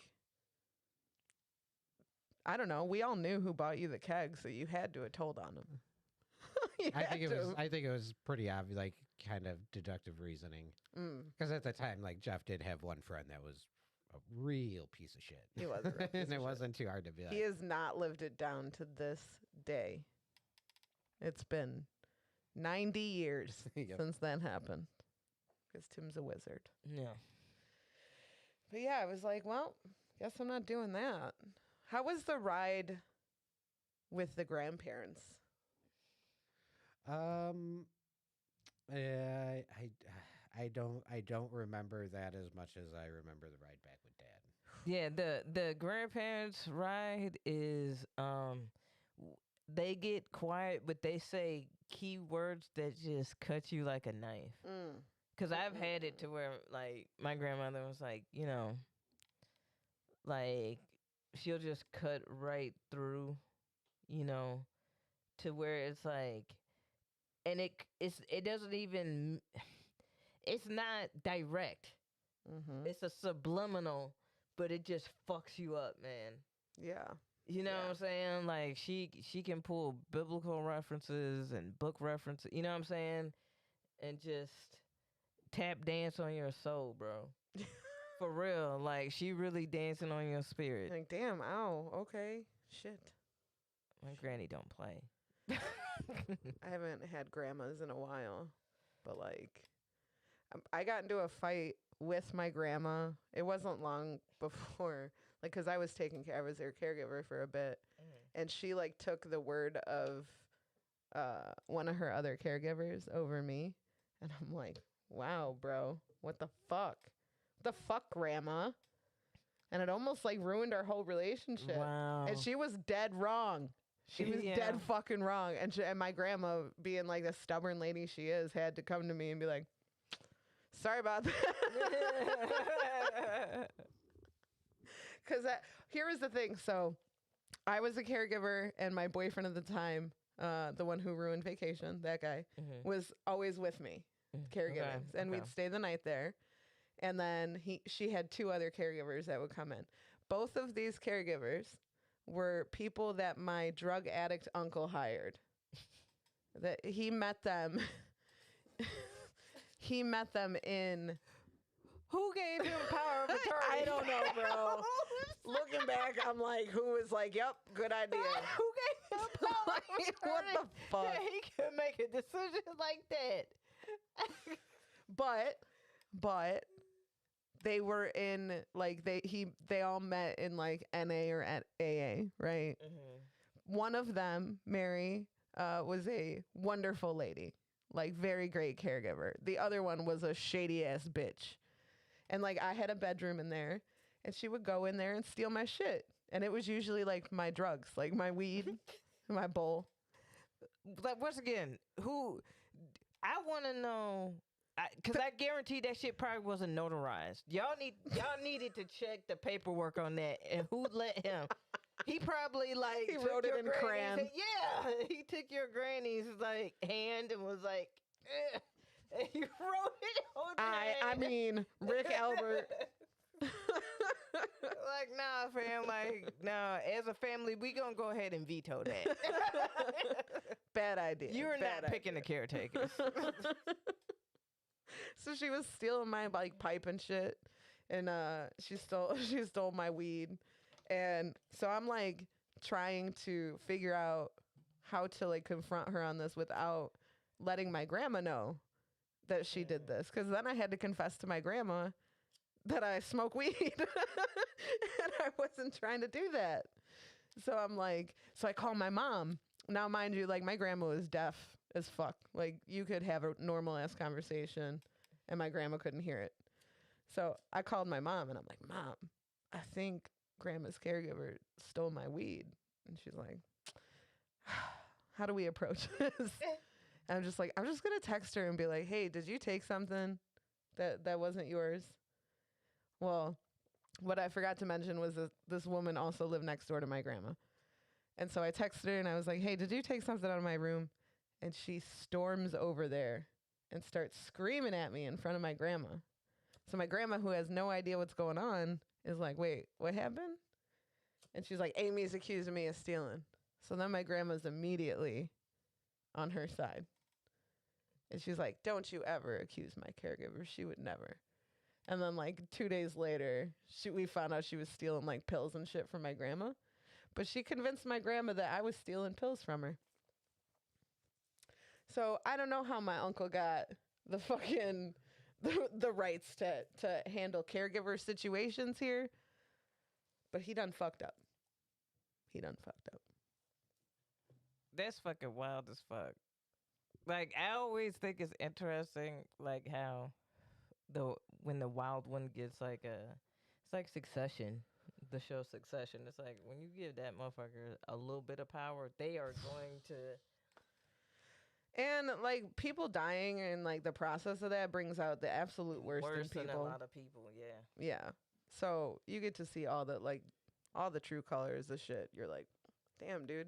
I don't know. We all knew who bought you the keg, so you had to have told on him. You I had think it to. was. I think it was pretty obvious, like kind of deductive reasoning. Mm, Because at the time, like Jeff did have one friend that was a real piece of shit. He was a real piece and of it shit. wasn't too hard to be like. he has not lived it down to this day. It's been 90 years Yep. since that happened. Because Tim's a wizard. Yeah. But yeah, I was like, well, guess I'm not doing that. How was the ride with the grandparents? I don't remember that as much as I remember the ride back with Dad. Yeah, the grandparents ride is they get quiet, but they say key words that just cut you like a knife. Mm. Cause I've had it to where like my grandmother was like, like she'll just cut right through, to where it's like, and it doesn't even, it's not direct. Mm-hmm. It's a subliminal, but it just fucks you up, man. Yeah. You know Yeah. what I'm saying? Like she can pull biblical references and book references. You know what I'm saying? And just tap dance on your soul, bro. For real, like she really dancing on your spirit. Like, damn, ow, okay, shit. My granny don't play. I haven't had grandmas in a while, but like, I got into a fight with my grandma. It wasn't long before, like, cause I was their caregiver for a bit, and she like took the word of one of her other caregivers over me, and I'm like, wow, bro, what the fuck? The fuck, grandma? And it almost like ruined our whole relationship. Wow. And she was dead wrong. She was Yeah. dead fucking wrong. And my grandma, being like the stubborn lady she is, had to come to me and be like, sorry about that. Because here was the thing. So I was a caregiver, and my boyfriend at the time, the one who ruined vacation, that guy, was always with me, caregiving. And we'd stay the night there. And then she had two other caregivers that would come in. Both of these caregivers were people that my drug addict uncle hired. That he met them. He met them in. Who gave him power of attorney? I don't know, bro. Looking back, I'm like, who was like, yep, good idea. Who gave him power of Like, what attorney? the fuck? Yeah, he could make a decision like that. But they were in like they all met in like NA or at AA, right? One of them, Mary, was a wonderful lady, like very great caregiver. The other one was a shady ass bitch. And like I had a bedroom in there, and she would go in there and steal my shit. And it was usually like my drugs, like my weed, my bowl. Like once again, who? I want to know. Because I guarantee that shit probably wasn't notarized. Y'all needed to check the paperwork on that and who let him. He probably like He took wrote it your in granny's crayon. Yeah, he took your granny's like hand and was like, and he wrote it on the I hand. mean, Rick Albert. Like, nah, fam. Like, nah. As a family, we gonna go ahead and veto that. Bad idea. You're Bad not picking the idea. caretakers. So she was stealing my like pipe and shit, and she stole my weed, and so I'm like trying to figure out how to like confront her on this without letting my grandma know that she did this, because then I had to confess to my grandma that I smoke weed. And I wasn't trying to do that. So I'm like, so I call my mom. Now, mind you, like my grandma was deaf as fuck. Like you could have a normal ass conversation and my grandma couldn't hear it. So I called my mom and I'm like, Mom, I think grandma's caregiver stole my weed. And she's like, how do we approach this? And I'm just like, I'm just going to text her and be like, hey, did you take something that wasn't yours? Well, what I forgot to mention was that this woman also lived next door to my grandma. And so I texted her and I was like, hey, did you take something out of my room? And she storms over there and starts screaming at me in front of my grandma. So my grandma, who has no idea what's going on, is like, wait, what happened? And she's like, Aimee's accusing me of stealing. So then my grandma's immediately on her side. And she's like, don't you ever accuse my caregiver. She would never. And then like 2 days later, we found out she was stealing like pills and shit from my grandma. But she convinced my grandma that I was stealing pills from her. So I don't know how my uncle got the fucking the rights to handle caregiver situations here. But he done fucked up. He done fucked up. That's fucking wild as fuck. Like I always think it's interesting, like how when the wild one gets like it's like Succession, the show Succession. It's like when you give that motherfucker a little bit of power, they are going to. And like people dying and like the process of that brings out the absolute worst in people. Than a lot of people, yeah. Yeah. So you get to see all the true colors of shit. You're like, damn, dude.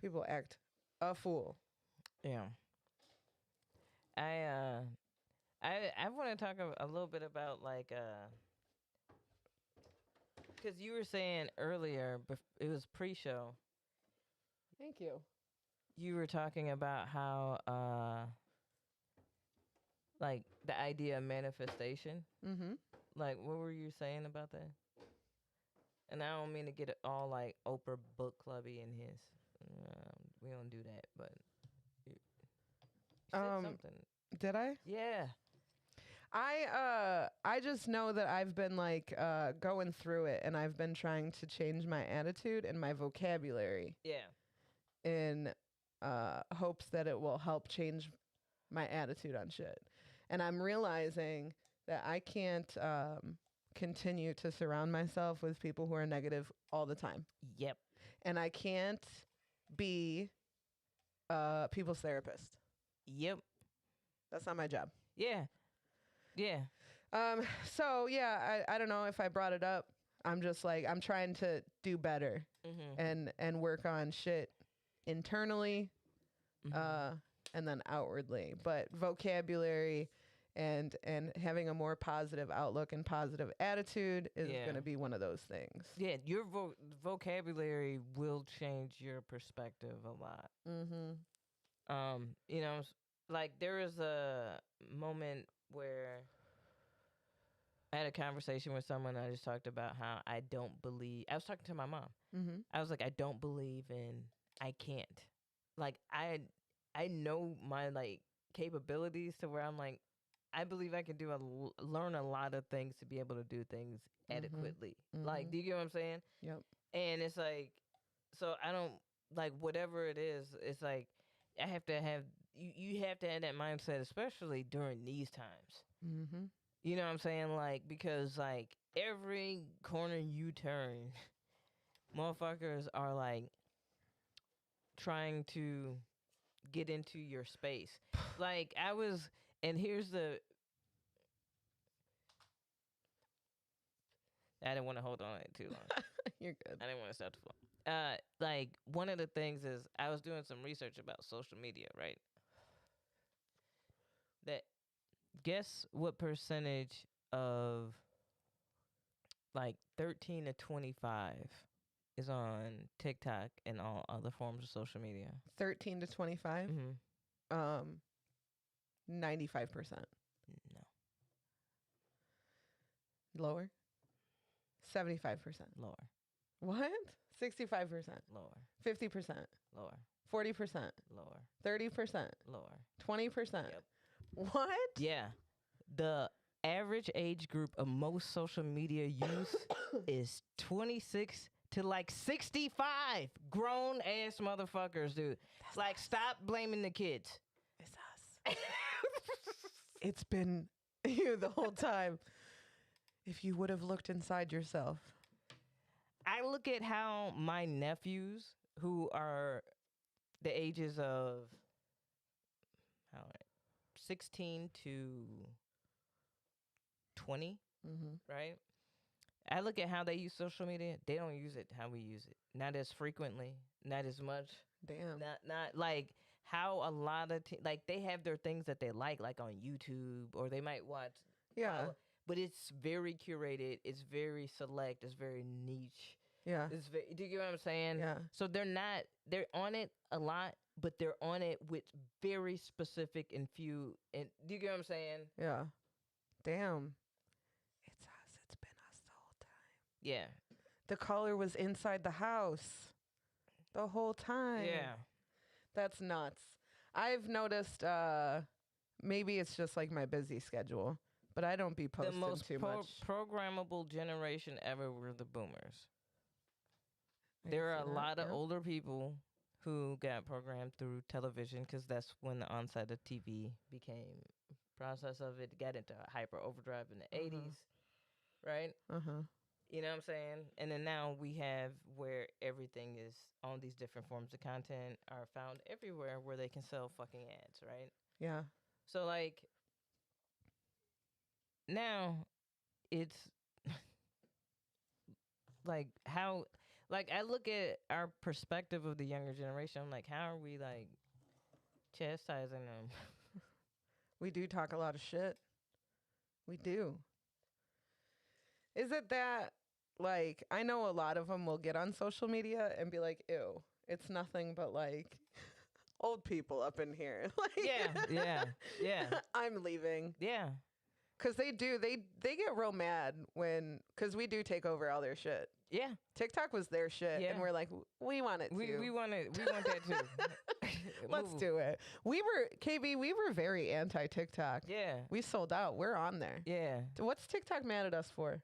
People act a fool. Yeah. I want to talk a little bit about like because you were saying earlier, it was pre-show. Thank you. You were talking about how like the idea of manifestation. Mm-hmm. Like, what were you saying about that? And I don't mean to get it all like Oprah book clubby in his. We don't do that, but you said something. Did I? Yeah. I just know that I've been like going through it and I've been trying to change my attitude and my vocabulary. Yeah. In hopes that it will help change my attitude on shit. And I'm realizing that I can't continue to surround myself with people who are negative all the time. Yep. And I can't be people's therapist. Yep. That's not my job. Yeah. Yeah. So yeah, I don't know if I brought it up. I'm just like, I'm trying to do better and work on shit internally, and then outwardly. But vocabulary and having a more positive outlook and positive attitude is going to be one of those things. Yeah, your vocabulary will change your perspective a lot. You know, like there was a moment where I had a conversation with someone. I just talked about how I was talking to my mom. I was like, I don't believe in, I can't. Like, I know my, like, capabilities to where I'm like, I believe I can learn a lot of things to be able to do things adequately. Like, do you get what I'm saying? Yep. And it's like, so I don't, like, whatever it is, it's like, I have to have, you have to have that mindset, especially during these times. You know what I'm saying? Like, because, like, every corner you turn, motherfuckers are, like, trying to get into your space. Like, and here's I didn't want to hold on it too long. You're good. I didn't want to start the flow. Like, one of the things is I was doing some research about social media, right? That, guess what percentage of, like, 13 to 25 is on TikTok and all other forms of social media? 13 to 25? 95%. No. Lower? 75%. Lower. What? 65%. Lower. 50%. Lower. 40%. Lower. 30%. Lower. 20%. Yep. What? Yeah. The average age group of most social media use is 26 to like 65 grown ass motherfuckers, dude. Like, stop blaming the kids. It's us. It's been you the whole time. If you would have looked inside yourself. I look at how my nephews, who are the ages of how 16 to 20, right? I look at how they use social media. They don't use it how we use it. Not as frequently, not as much. Damn. Not like how a lot of like they have their things that they like on YouTube, or they might watch. Yeah. But it's very curated. It's very select. It's very niche. Yeah. Do you get what I'm saying? Yeah. So they're on it a lot, but they're on it with very specific and few. And do you get what I'm saying? Yeah. Damn. It's us. It's been us the whole time. Yeah. The caller was inside the house the whole time. Yeah. That's nuts. I've noticed maybe it's just like my busy schedule, but I don't be posting The most too much. programmable generation ever were the boomers. There are a lot of older people who got programmed through television because that's when the onset of TV became process of it got into hyper overdrive in the 80s, right? You know what I'm saying? And then now we have where everything is on these different forms of content are found everywhere where they can sell fucking ads, right? Yeah. So like now it's like how like I look at our perspective of the younger generation. I'm like, how are we like chastising them? We do talk a lot of shit. We do. Is it that, like, I know a lot of them will get on social media and be like, ew, it's nothing but like old people up in here. Like, yeah. I'm leaving. Yeah. Because they get real mad because we do take over all their shit. Yeah. TikTok was their shit, Yeah. and we're like, we want it too. We want that too. Let's do it. We were very anti TikTok. Yeah. We sold out. We're on there. Yeah. What's TikTok mad at us for?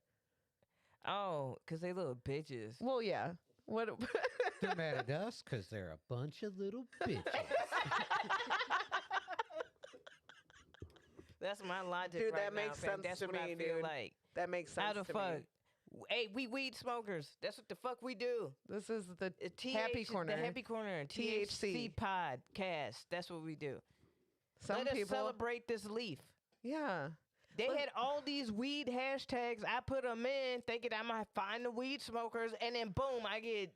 Oh, because they little bitches. Well, yeah. What? They're mad at us because they're a bunch of little bitches. That's my logic. Dude, right that now, makes fam. sense That's to what I me, feel dude. like. That makes sense. How the to fuck? Me. Hey, we weed smokers. That's what the fuck we do. This is the happy The corner. happy corner. THC podcast. That's what we do. Some Let us people celebrate this leaf. Yeah. They had all these weed hashtags. I put them in thinking I might find the weed smokers, and then boom, I get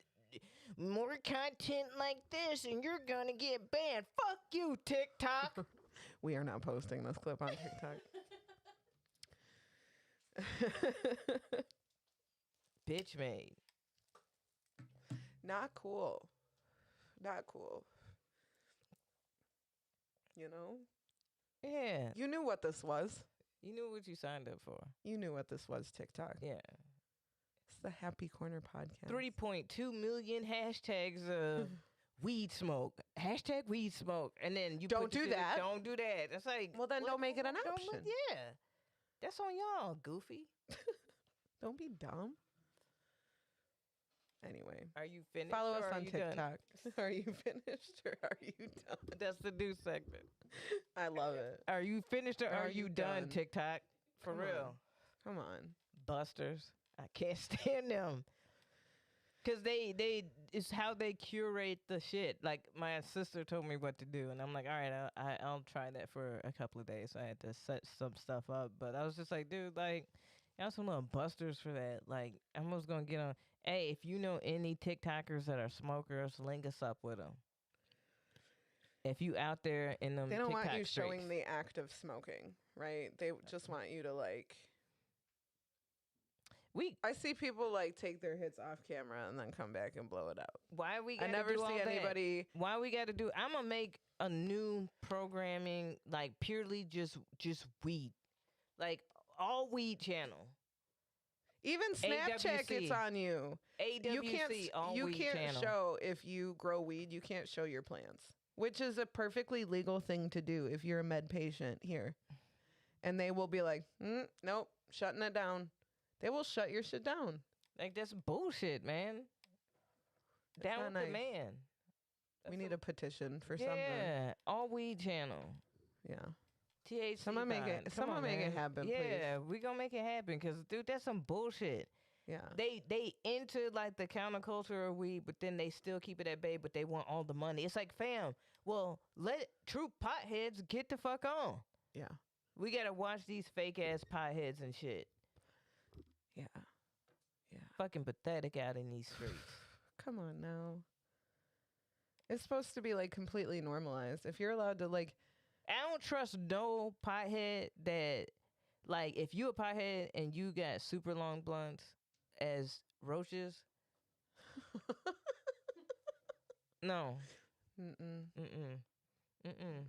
more content like this, and you're gonna get banned. Fuck you, TikTok. We are not posting this clip on TikTok. Bitch made. Not cool. Not cool. You know? Yeah. You knew what this was. You knew what you signed up for. You knew what this was, TikTok. Yeah. It's the Happy Corner podcast. 3.2 million hashtags of weed smoke. Hashtag weed smoke. And then you Don't put the do shit- that. Don't do that. That's like, Well, then don't make it an option. Yeah. That's on y'all, goofy. Don't be dumb. Anyway. Are you finished? Follow or us are on you done? TikTok. Are you finished or are you done? That's the new segment. I love it. Are you finished or are you done, TikTok? For Come real. on. Come on. Busters. I can't stand them. Cause they it's how they curate the shit. Like my sister told me what to do, and I'm like, all right, I'll try that for a couple of days. So I had to set some stuff up, but I was just like, dude, like, y'all some little busters for that. Like, I'm almost gonna get on. Hey, if you know any TikTokers that are smokers, link us up with them. If you out there in them, They don't TikTok want you streets. showing the act of smoking, right? They just want you to like. I see people like take their hits off camera and then come back and blow it out. Why we? I Gotta never do all see that? anybody. Why we got to do? I'm gonna make a new programming like purely just weed, like all weed channel. Even Snapchat gets AWC. on you. AWC, all you weed can't channel. show if you grow weed. You can't show your plants, which is a perfectly legal thing to do if you're a med patient here. and they will be like, nope, shutting it down. They will shut your shit down. Like that's bullshit, man. It's Down not with nice. the man. We That's need a petition for something. Yeah, all weed channel. Yeah. THC. Someone make it- Come someone on, make it man. happen, Yeah, we gonna make it happen because dude, that's some bullshit. Yeah. They entered like the counterculture of weed, but then they still keep it at bay, but they want all the money. It's like, fam, well, let true potheads get the fuck on. Yeah. We gotta watch these fake ass potheads and shit. Yeah. Yeah. Fucking pathetic out in these streets. Come on now. It's supposed to be like completely normalized. If you're allowed to like, I don't trust no pothead that, like, if you a pothead and you got super long blunts as roaches, no. mm-mm, Mm-mm. Mm-mm.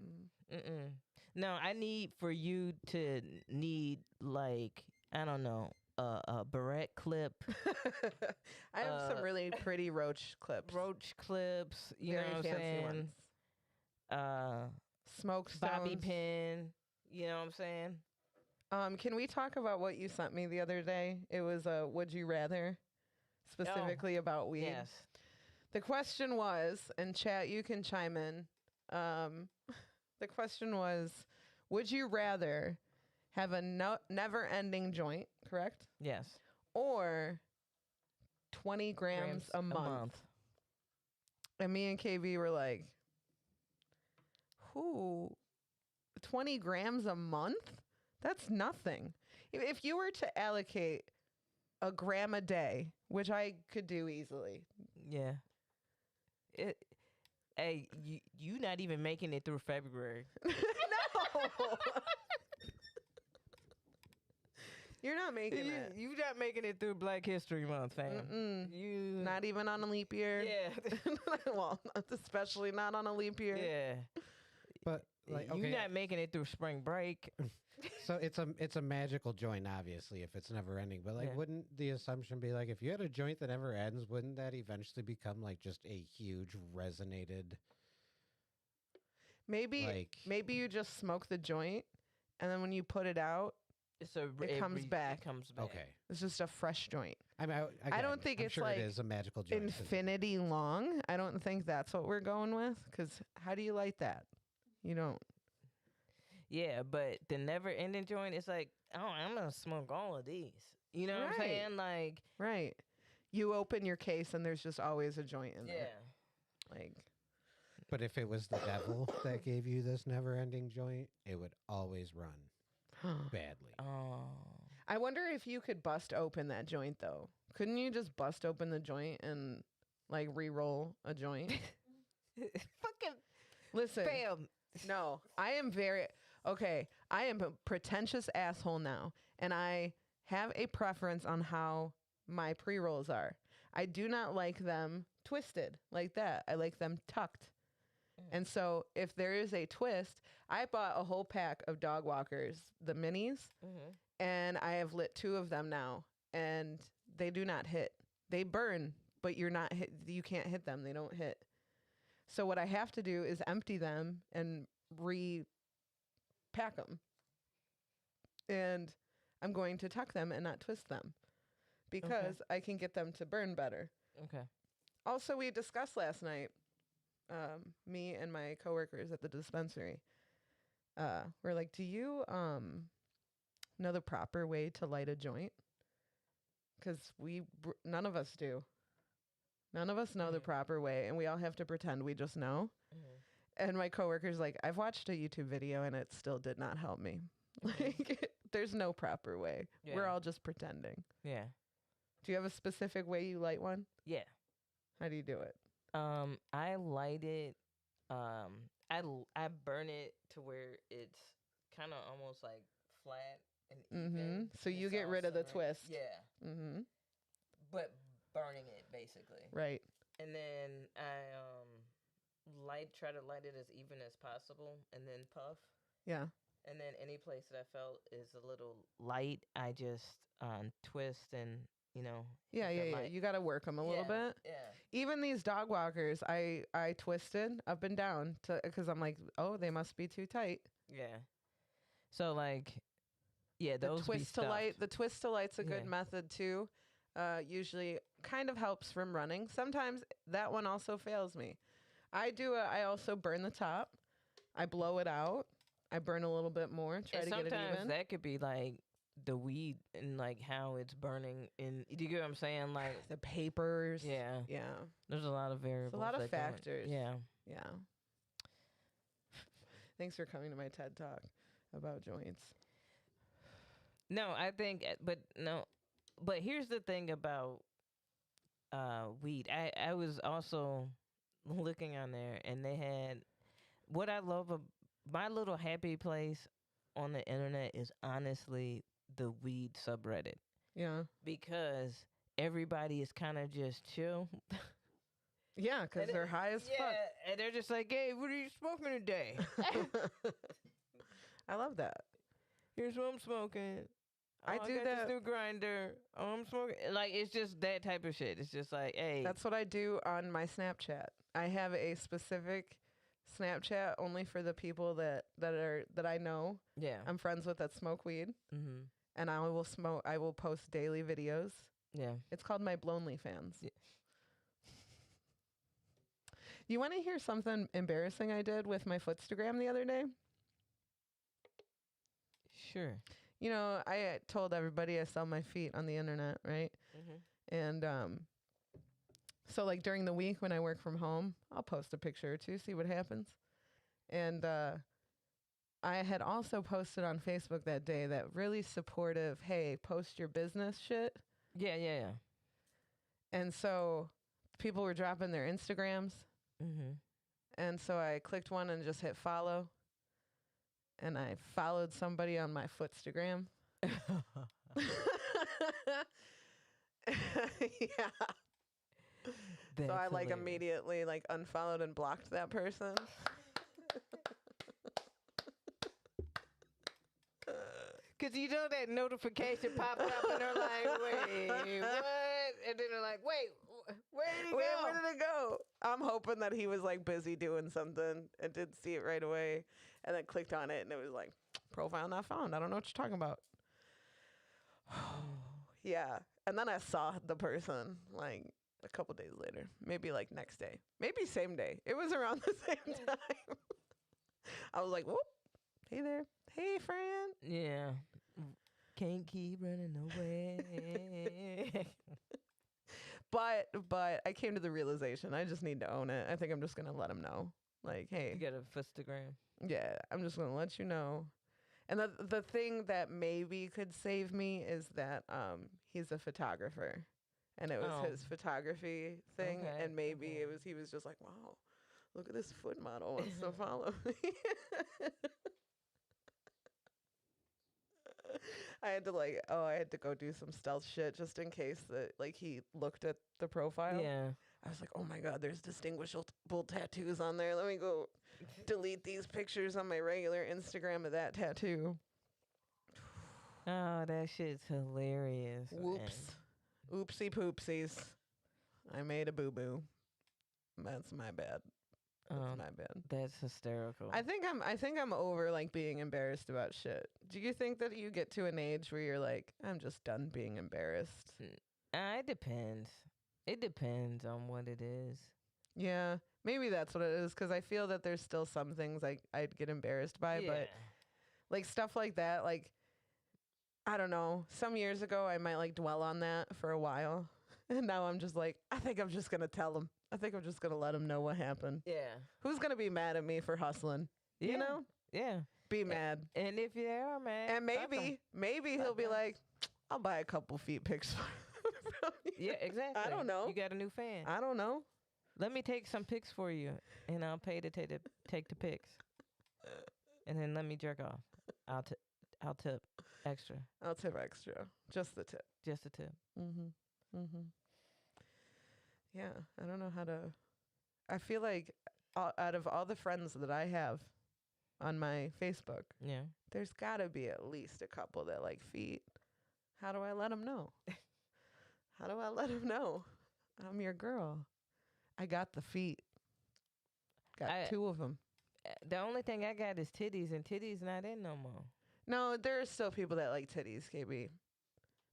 mm. Mm-mm. No, I need for you to need, like, I don't know, a barrette clip, I have some really pretty roach clips. roach clips, you Very know what I'm fancy saying? ones. Smoke stones. Bobby pin, you know what I'm saying? Can we talk about what you sent me the other day? It was a would you rather, specifically about weed. Yes. The question was, and chat, you can chime in. The question was, would you rather have a never-ending joint, correct? Yes. Or 20 grams a month? And me and KB were like, who? 20 grams a month? That's nothing. If you were to allocate a gram a day, which I could do easily. Yeah. Hey, you not even making it through February. No. You're not making it. You not making it through Black History Month, fam. Mm-mm. You Not even on a leap year. Yeah. Well, especially not on a leap year. Yeah. But like, You okay, not making it through spring break. so it's a magical joint, obviously, if it's never ending. But like, Yeah. wouldn't the assumption be like, if you had a joint that never ends, wouldn't that eventually become like just a huge resonated? Maybe Like- maybe you just smoke the joint, and then when you put it out, it comes back. It comes back. Okay, it's just a fresh joint. I mean, I don't think I'm it's sure like it is a magical joint. 'cause- Infinity long. I don't think that's what we're going with. Because how do you light that? You don't. Yeah, but the never ending joint, it's like, oh, I'm gonna smoke all of these. You know what I'm Right. saying? Like, Right. You open your case and there's just always a joint in yeah. there. Like, But if it was the devil that gave you this never-ending joint, it would always run badly. Oh. I wonder if you could bust open that joint though. Couldn't you just bust open the joint and like re-roll a joint? Fucking Listen, fam. no, I am very okay. I am a pretentious asshole now, and I have a preference on how my pre-rolls are. I do not like them twisted like that. I like them tucked. And so if there is a twist, I bought a whole pack of dog walkers, the minis, Mm-hmm. and I have lit 2 of them now, and they do not hit. They burn, but you're not hit. You can't hit them. They don't hit. So what I have to do is empty them and repack them. And I'm going to tuck them and not twist them because I can get them to burn better. Okay. Also, we discussed last night, me and my coworkers at the dispensary. We're like, do you know the proper way to light a joint? Because none of us do. None of us know the proper way, and we all have to pretend we just know. Mm-hmm. And my coworker's like, I've watched a YouTube video, and it still did not help me. Like, there's no proper way. We're Yeah. all just pretending. Yeah. Do you have a specific way you light one? Yeah. How do you do it? I light it. I burn it to where it's kind of almost like flat and even. So and you it's get all rid of the centered. twist. Yeah, Mm-hmm. but burning it basically. Right. And then I try to light it as even as possible, and then puff. Yeah. And then any place that I felt is a little light, I just twist and Yeah, hit the yeah. light. You got to work them a little bit. Yeah. Even these dog walkers, I twisted up and down because I'm like, oh, they must be too tight. Yeah. So like Yeah, those be twist to stuffed. light. The twist to light's a good Yeah. method too. Usually kind of helps from running. Sometimes that one also fails me. I also burn the top. I blow it out. I burn a little bit more, try And to get it sometimes even. that could be like the weed and like how it's burning. And do you get what I'm saying? Like, The papers. yeah, Yeah. there's a lot of variables. lot of that go in. factors. Yeah. Yeah. Thanks for coming to my TED Talk about joints. No, I think, but no, but here's the thing about weed. I was also looking on there, and they had what I love. My little happy place on the internet is honestly the weed subreddit Yeah. because everybody is kind of just chill. Yeah, because they're high as Yeah, and they're just like, "Hey, what are you smoking today?" fuck. I love that. Here's what I'm smoking. I Oh, do got that. This new grinder. Oh, I'm smoking. Like, it's just that type of shit. It's just like, hey. That's what I do on my Snapchat. I have a specific Snapchat only for the people that I know Yeah. I'm friends with that smoke weed, Mm-hmm. and I will post daily videos. Yeah. It's called my Blonely Fans. Yeah. You want to hear something embarrassing I did with my Footstagram the other day? Sure. You know, I told everybody I sell my feet on the internet, right? Mm-hmm. And so like during the week when I work from home, I'll post a picture or two, see what happens. And I had also posted on Facebook that day that really supportive, hey, post your business shit. Yeah, yeah, yeah. And so people were dropping their Instagrams. Mm-hmm. And so I clicked one and just hit follow. And I followed somebody on my Footstagram. Yeah. So I like immediately like unfollowed and blocked that person. Cause you know that notification popping up and they're like, wait, what? And then they're like, wait, where did he Wait, go? where did it go? I'm hoping that he was like busy doing something and didn't see it right away, and then clicked on it and it was like profile not found. I don't know what you're talking about. Yeah, and then I saw the person like a couple days later, maybe like next day, maybe same day. It was around the same time. I was like, whoop, hey there, hey friend. Yeah. Can't keep running away. But I came to the realization I just need to own it. I think I'm just gonna let him know, like, hey, You got a Instagram. yeah, I'm just gonna let you know. And the thing that maybe could save me is that he's a photographer, and it was Oh. his photography thing, Okay, and maybe okay. he was just like, wow, look at this foot model wants to follow me. I had to go do some stealth shit just in case that like he looked at the profile. Yeah. I was like, oh my God, there's distinguishable tattoos on there. Let me go delete these pictures on my regular Instagram of that tattoo. Oh, that shit's hilarious. Whoops. Oopsie poopsies. I made a boo boo. That's my bad. That's my bad. That's hysterical. I think I'm over like being embarrassed about shit. Do you think that you get to an age where you're like, I'm just done being embarrassed? It depends. It depends on what it is. Yeah, maybe that's what it is. Because I feel that there's still some things like I'd get embarrassed by, Yeah. but like stuff like that, like I don't know. Some years ago, I might like dwell on that for a while, and now I'm just like, I think I'm just gonna tell him. I think I'm just gonna let him know what happened. Yeah. Who's gonna be mad at me for hustling? Yeah. You know, Yeah. be mad. And if you are, man. And maybe he'll be like, I'll buy a couple feet pics from you. Yeah, exactly. I don't know. You got a new fan. I don't know. Let me take some pics for you, and I'll pay to take the pics. And then let me jerk off. I'll tip extra. I'll tip extra. Just the tip. Just a tip. Yeah, I don't know how to. I feel like out of all the friends that I have on my Facebook, Yeah. there's got to be at least a couple that like feet. How do I let them know? How do I let them know? I'm your girl. I got the feet. Got two of them. The only thing I got is titties, and titties not in no more. No, there are still people that like titties, KB.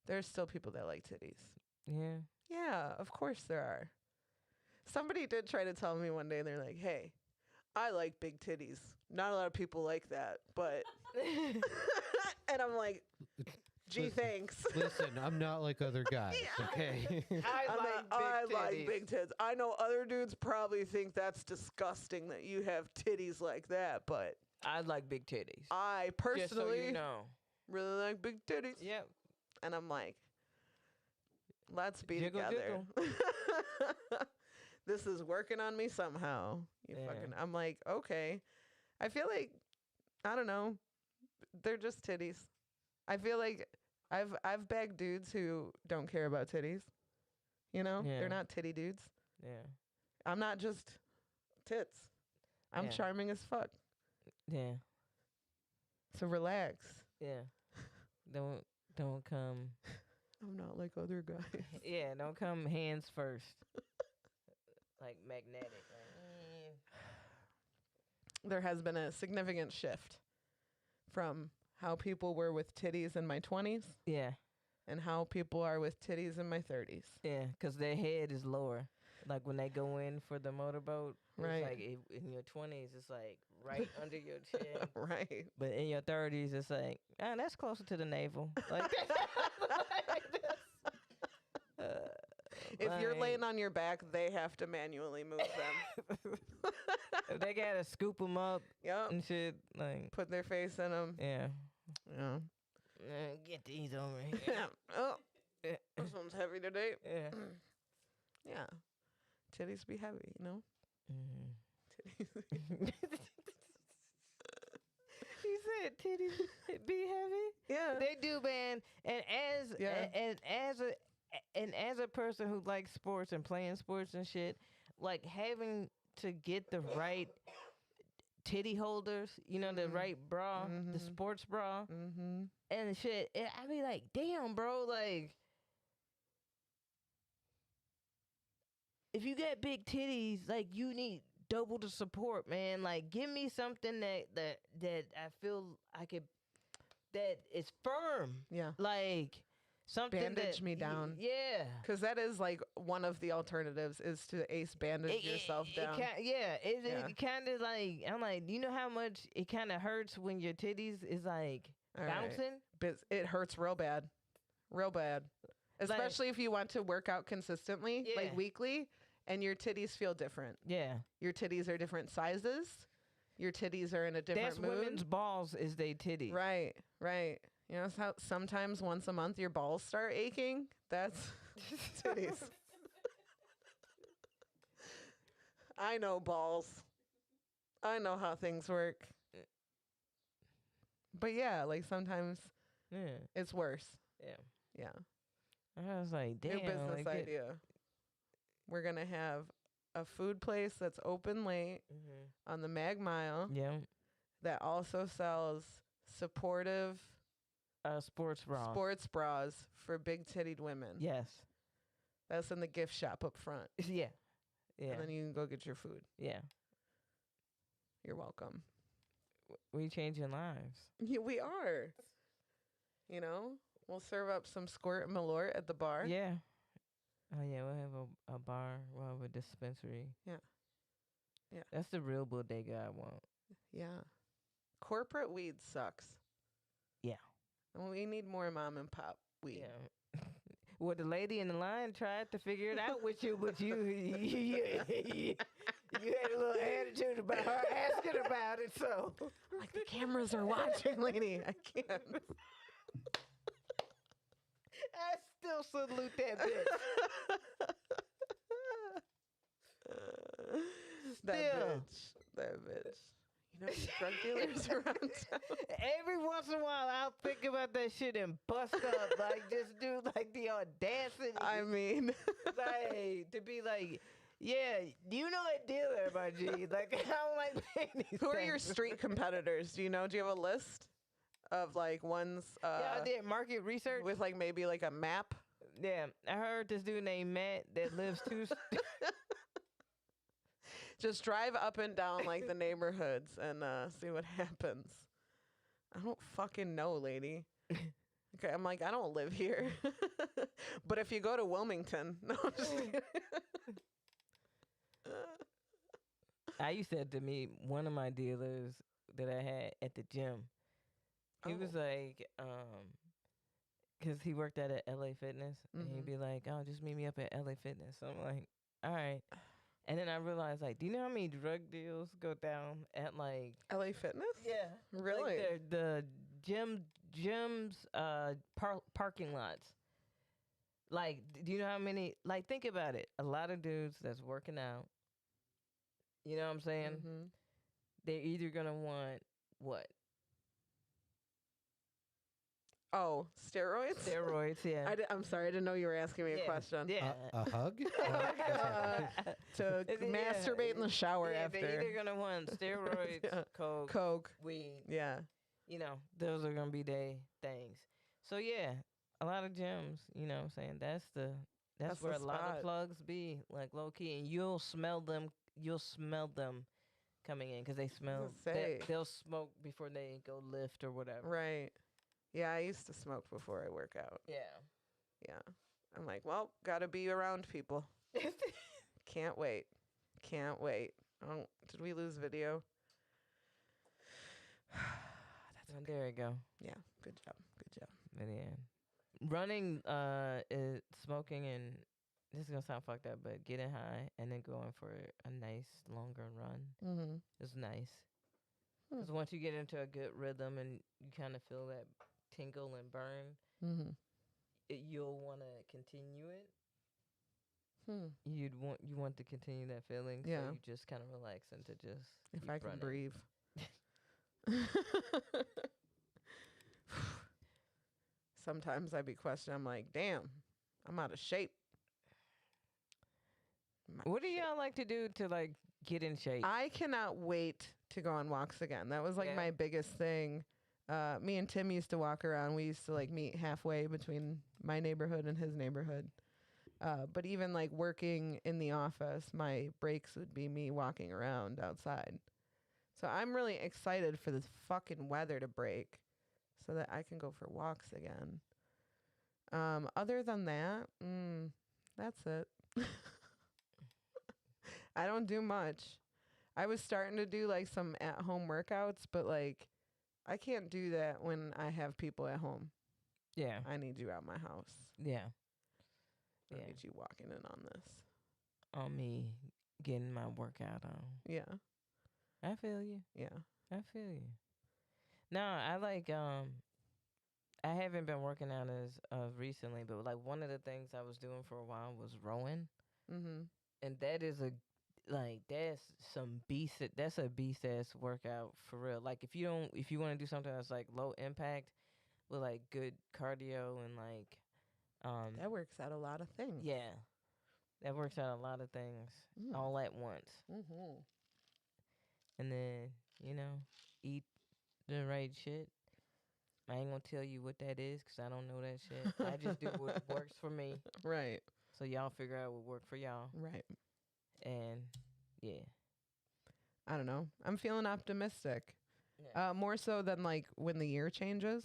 There are still people that like titties. Yeah. Yeah, of course there are. Somebody did try to tell me one day, they're like, hey, I like big titties. Not a lot of people like that, but. And I'm like, gee, Listen. thanks. Listen, I'm not like other guys, Yeah. okay? I like big tits. I know other dudes probably think that's disgusting that you have titties like that, but I like big titties. I Just so personally you know. really like big titties. Yep. And I'm like, let's be Jiggle, together. This is working on me somehow. Yeah. I'm like, okay. I feel like, I don't know, they're just titties. I feel like I've bagged dudes who don't care about titties. You know, Yeah. they're not titty dudes. Yeah. I'm not just tits. I'm Yeah. charming as fuck. Yeah. So relax. Yeah. Don't come. I'm not like other guys. Yeah, don't come hands first. Like magnetic. Like, There has been a significant shift from how people were with titties in my 20s yeah. and how people are with titties in my 30s. Yeah, because their head is lower. Like when they go in for the motorboat, Right. it's like in your 20s, it's like right under your chin. Right. But in your 30s, it's like, that's closer to the navel. Like, If you're laying on your back, they have to manually move them. if they gotta scoop them up Yep. and shit, like, Put their face in them. yeah. Yeah. Get these over here. Oh, Yeah. this one's heavy today. Yeah. Yeah. Titties be heavy, you know? Mhm. Titties. He said titties be heavy. Yeah. They do, man. And as a person who likes sports and playing sports and shit, like having to get the right titty holders, you know, the right bra, the sports bra, Mm-hmm. and shit. I be like, damn, bro, like. If you got big titties, like you need double the support, man. Like give me something that I feel I could that is firm. Yeah. Like something Bandage me down. Yeah. Because that is like one of the alternatives is to ace bandage yourself down. It kind of like, I'm like, do you know how much it kind of hurts when your titties is like All right. bouncing? But it hurts real bad. Real bad. Especially if you want to work out consistently, Yeah. like weekly, and your titties feel different. Yeah. Your titties are different sizes. Your titties are in a different That's mood. women's balls is they titties. Right, right. You know how sometimes once a month your balls start aching? That's titties. I know balls. I know how things work. But yeah, like sometimes Yeah. it's worse. Yeah. Yeah. I was like, damn. New business like, idea. We're going to have a food place that's open late Mm-hmm. on the Mag Mile Yeah. that also sells supportive Sports bra. sports bras for big tittied women. Yes. That's in the gift shop up front. Yeah. Yeah. And then you can go get your food. Yeah. You're welcome. We changing lives. Yeah, we are. You know, we'll serve up some squirt and malort at the bar. Yeah. Oh yeah, we'll have a bar. We'll have a dispensary. Yeah. Yeah. That's the real bodega I want. Yeah. Corporate weed sucks. Yeah. And we need more mom and pop weed. Yeah. Well, the lady in the line tried to figure it out with you, but you had a little attitude about her asking about it, so. Like the cameras are watching, lady. I can't. I still salute that bitch. That Still. bitch. That bitch. You know, drug dealers around town. Every once in a while, I'll think about that shit and bust up, like just do like the audacity. I mean, like to be like, yeah, you know a dealer, my G. Like I don't like paying these who are your things. street competitors? Do you know? Do you have a list of like ones Yeah, I did market research. with like maybe like a map? Yeah, I heard this dude named Matt that lives two. Just drive up and down like the neighborhoods and see what happens. I don't fucking know, lady. Okay, I'm like, I don't live here. But if you go to Wilmington, no, I'm just kidding. I used to meet one of my dealers that I had at the gym. He was Oh. like, because he worked at a LA Fitness, and he'd Mhm. be like, "Oh, just meet me up at LA Fitness." So I'm like, "All right." And then I realized, like, do you know how many drug deals go down at like? LA Fitness? Yeah, Really? like the gyms, parking lots. Like, do you know how many? Like, think about it. A lot of dudes that's working out. You know what I'm saying? Mm-hmm. They're either gonna want what? Oh, steroids? Steroids, yeah. I'm sorry, I didn't know you were asking me a Yeah, question. Yeah. A hug? To Yeah. masturbate in the shower Yeah, after. they're either gonna want steroids, Yeah. coke, Coke. weed. Yeah. You know, those are gonna be their things. So yeah, a lot of gyms. You know, what I'm saying that's That's where the a lot of spot. plugs be, like low key, and you'll smell them. You'll smell them coming in because they smell. say. They'll smoke before they go lift or whatever. Right. Yeah, I used to smoke before I work out. Yeah. Yeah. I'm like, well, gotta be around people. Can't wait. Can't wait. Oh, did we lose video? And there you go. Yeah. Good job. Good job. But yeah, running, is smoking, and this is gonna sound fucked up, but getting high and then going for a nice longer run Mm-hmm. is nice. Hmm. Because once you get into a good rhythm and you kind of feel that tingle and burn, Mm-hmm. you'll want to continue it. Hmm. You want to continue that feeling, Yeah. so you just kind of relax into just If keep I can running. breathe. Sometimes I be questioning. I'm like, damn, I'm out of shape. I'm out What of do shape. y'all like to do to like get in shape? I cannot wait to go on walks again. That was like Yeah. my biggest thing. Me and Tim used to walk around. We used to like meet halfway between my neighborhood and his neighborhood. But even like working in the office, my breaks would be me walking around outside. So I'm really excited for this fucking weather to break so that I can go for walks again. Other than that, that's it. I don't do much. I was starting to do like some at home workouts, but like I can't do that when I have people at home. Yeah. I need you at my house. Yeah. I Yeah. need you walking in on this. On me getting my workout on. Yeah. I feel you. Yeah. I feel you. No, I like I haven't been working out as recently, but like one of the things I was doing for a while was rowing, Mm-hmm. and that is that's some beast. That's a beast ass workout for real. Like if you want to do something that's like low impact with like good cardio and like That works out a lot of things. yeah, that works out a lot of things all at once. Mm-hmm. And then, eat the right shit. I ain't gonna tell you what that is because I don't know that shit. I just do what works for me. Right. So y'all figure out what worked for y'all. Right. And yeah. I don't know. I'm feeling optimistic. Yeah. More so than like when the year changes.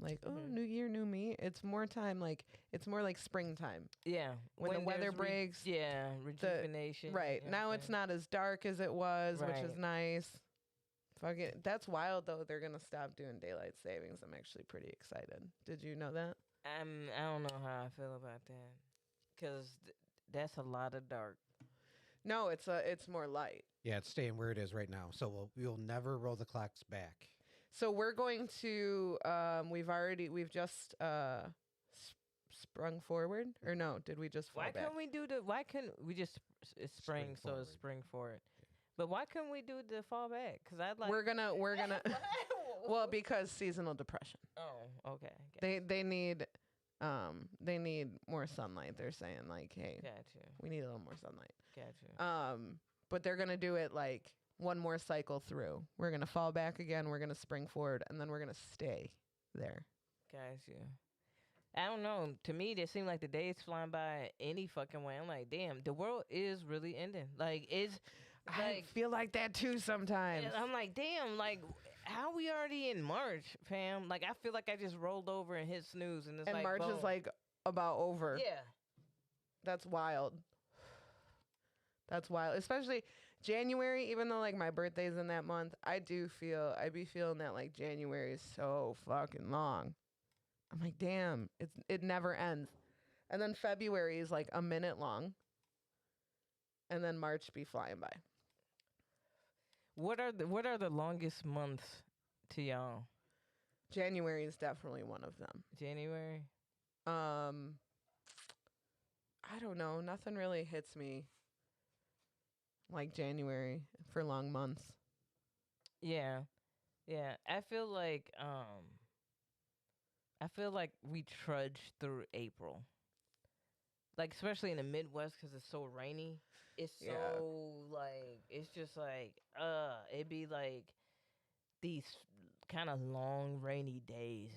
Like, Mhm. new year, new me. It's more time like it's more like springtime. Yeah. When the weather there's breaks, yeah, rejuvenation. Right. you know Now what I'm it's saying? not as dark as it was, which is Right. nice. Fuck it. That's wild though. They're gonna stop doing daylight savings. I'm actually pretty excited. Did you know that? I don't know how I feel about that. Because that's a lot of dark. No, it's more light. Yeah, it's staying where it is right now. So we'll never roll the clocks back. So we're going to we've just sprung forward, or no, did we just fall Why back? couldn't we do why couldn't we just, it's spring, Spring so it's forward. spring forward. But why couldn't we do the fall back? Because I'd like. We're gonna well, because seasonal depression. Oh, okay. They need more sunlight. They're saying like, hey, Gotcha. we need a little more sunlight. Gotcha. But they're gonna do it like one more cycle through. We're gonna fall back again. We're gonna spring forward, and then we're gonna stay there. Gotcha. I don't know. To me, it seemed like the days flying by any fucking way. I'm like, damn, the world is really ending. Like, it's I like, feel like that too sometimes. I'm like, damn, like, how we already in March, fam? Like, I feel like I just rolled over and hit snooze, and it's And like March boom. is like about over. Yeah. That's wild. That's wild. Especially January, even though like my birthday's in that month, I be feeling that like January is so fucking long. I'm like, damn, it never ends. And then February is like a minute long. And then March be flying by. What are the longest months to y'all? January is definitely one of them. January. I don't know. Nothing really hits me like January for long months. Yeah. Yeah. I feel like we trudged through April. Like, especially in the Midwest, because it's so rainy. It's Yeah. so like it's just like it'd be like these kind of long rainy days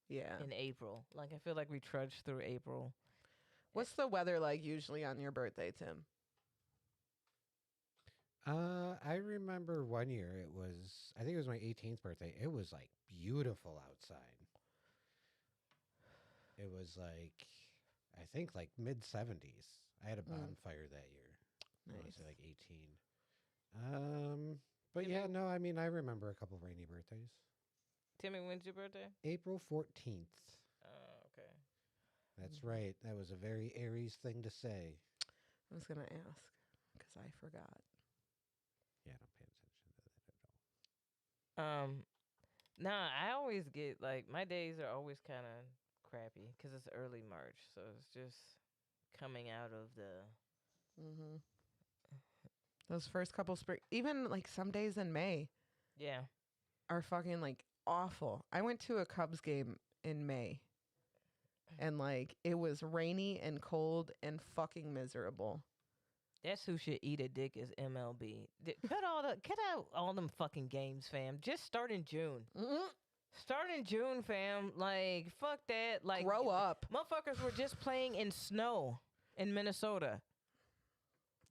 Yeah. in April. Like, I feel like we trudged through April. What's the weather like usually on your birthday, Tim? I remember one year I think it was my 18th birthday. It was like beautiful outside. It was like, I think like mid 70s. I had a bonfire that year. I was Nice. like 18. But yeah, no, I mean, I remember a couple rainy birthdays. Timmy, when's your birthday? April 14th. Oh, okay. That's right. That was a very Aries thing to say. I was going to ask because I forgot. Yeah, don't pay attention to that at all. Nah, I always get like my days are always kind of crappy because it's early March, so it's just coming out of the. Mm-hmm. Those first couple spring, even like some days in May Yeah. are fucking like awful. I went to a Cubs game in May and like it was rainy and cold and fucking miserable. That's who should eat a dick is MLB. Cut out all them fucking games, fam. Just start in June. Mm-hmm. Start in June, fam. Like, fuck that. Like, Grow up. motherfuckers were just playing in snow in Minnesota.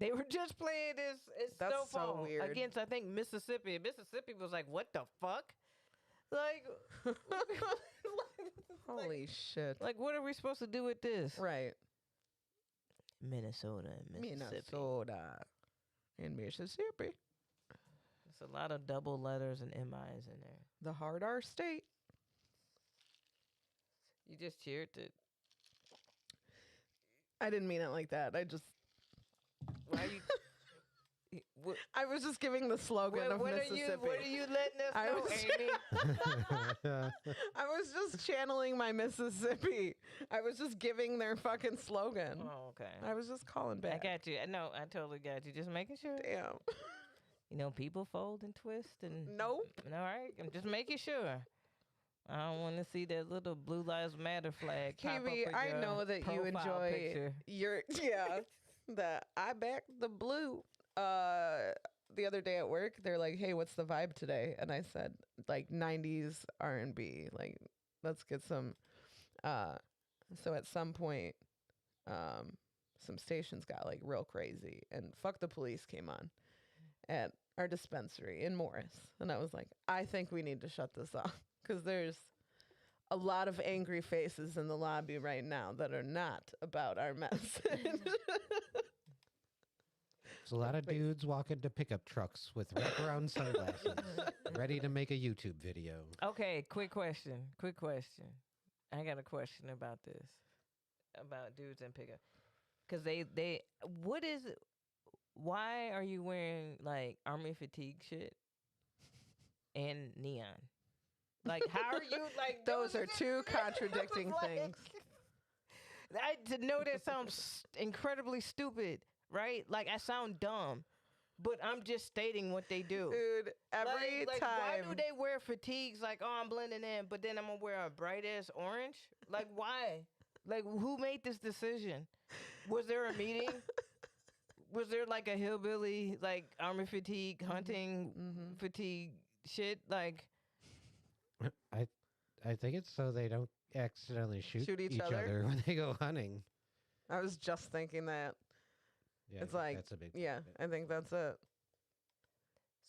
They were just playing this That's so snowfall weird. against, I think, Mississippi. Mississippi was like, what the fuck? Like, Holy shit. like, what are we supposed to do with this? Right. Minnesota and Mississippi. Minnesota and Mississippi. It's a lot of double letters and MIs in there. The hard R state. You just cheered it. I didn't mean it like that. I just Why you? What, I was just giving the slogan of Mississippi. What are you letting us I know, was- Aimee? I was just channeling my Mississippi. I was just giving their fucking slogan. Oh, okay. I was just calling I back. got you. No, I totally got you. Just making sure. Damn. You know, people fold and twist and. Nope. All right, I'm just making sure. I don't want to see that little Blue Lives Matter flag. pop up KB, with I your know that you profile enjoy picture. your the I back the blue. The other day at work, they're like, "Hey, what's the vibe today?" And I said, like 90s R&B. Like, let's get some. So at some point, some stations got like real crazy, and Fuck the Police came on at our dispensary in Morris, and I was like, I think we need to shut this off because there's a lot of angry faces in the lobby right now that are not about our message. There's a lot of dudes walking to pickup trucks with wraparound sunglasses, ready to make a YouTube video. Okay, quick question. I got a question about this, about dudes and pickup, because what is it? Why are you wearing like army fatigue shit and neon? Like, how are you like? Those are two contradicting like, things. I know that sounds incredibly stupid, right? Like, I sound dumb, but I'm just stating what they do. Dude, every like, time. why do they wear fatigues? Like, oh, I'm blending in, but then I'm gonna wear a bright ass orange. Like, why? Like, who made this decision? Was there a meeting? Was there like a hillbilly, like army fatigue, hunting fatigue shit? Like, I think it's so they don't accidentally shoot each other? when they go hunting. I was just thinking that. Yeah, It's like, that's a big yeah, part of it. I think that's it.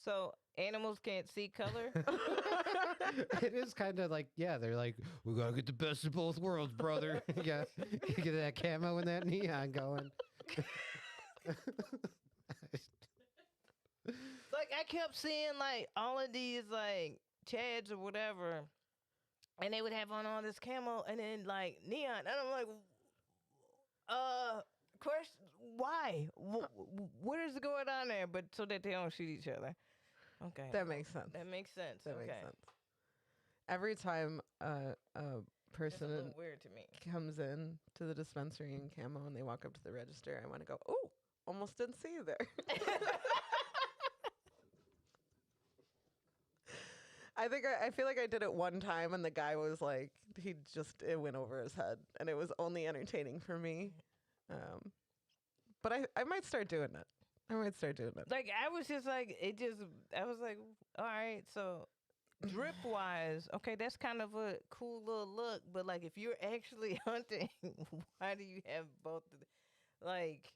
So animals can't see color. It is kind of like, yeah, they're like, we gotta get the best of both worlds, brother. Yeah, you get that camo and that neon going. Like I kept seeing like all of these like chads or whatever, and they would have on all this camo and then like neon, and I'm like, question, why? What is going on there? But so that they don't shoot each other. Okay, That makes sense. that makes sense. That Okay, makes sense. Every time a it's a person little weird to me. comes in to the dispensary in camo and they walk up to the register, I want to go, oh, almost didn't see you there. I feel like I did it one time and the guy was like, it went over his head and it was only entertaining for me. But I might start doing it. Like I was just like I was like, all right, so drip wise, okay, that's kind of a cool little look, but like if you're actually hunting, why do you have both like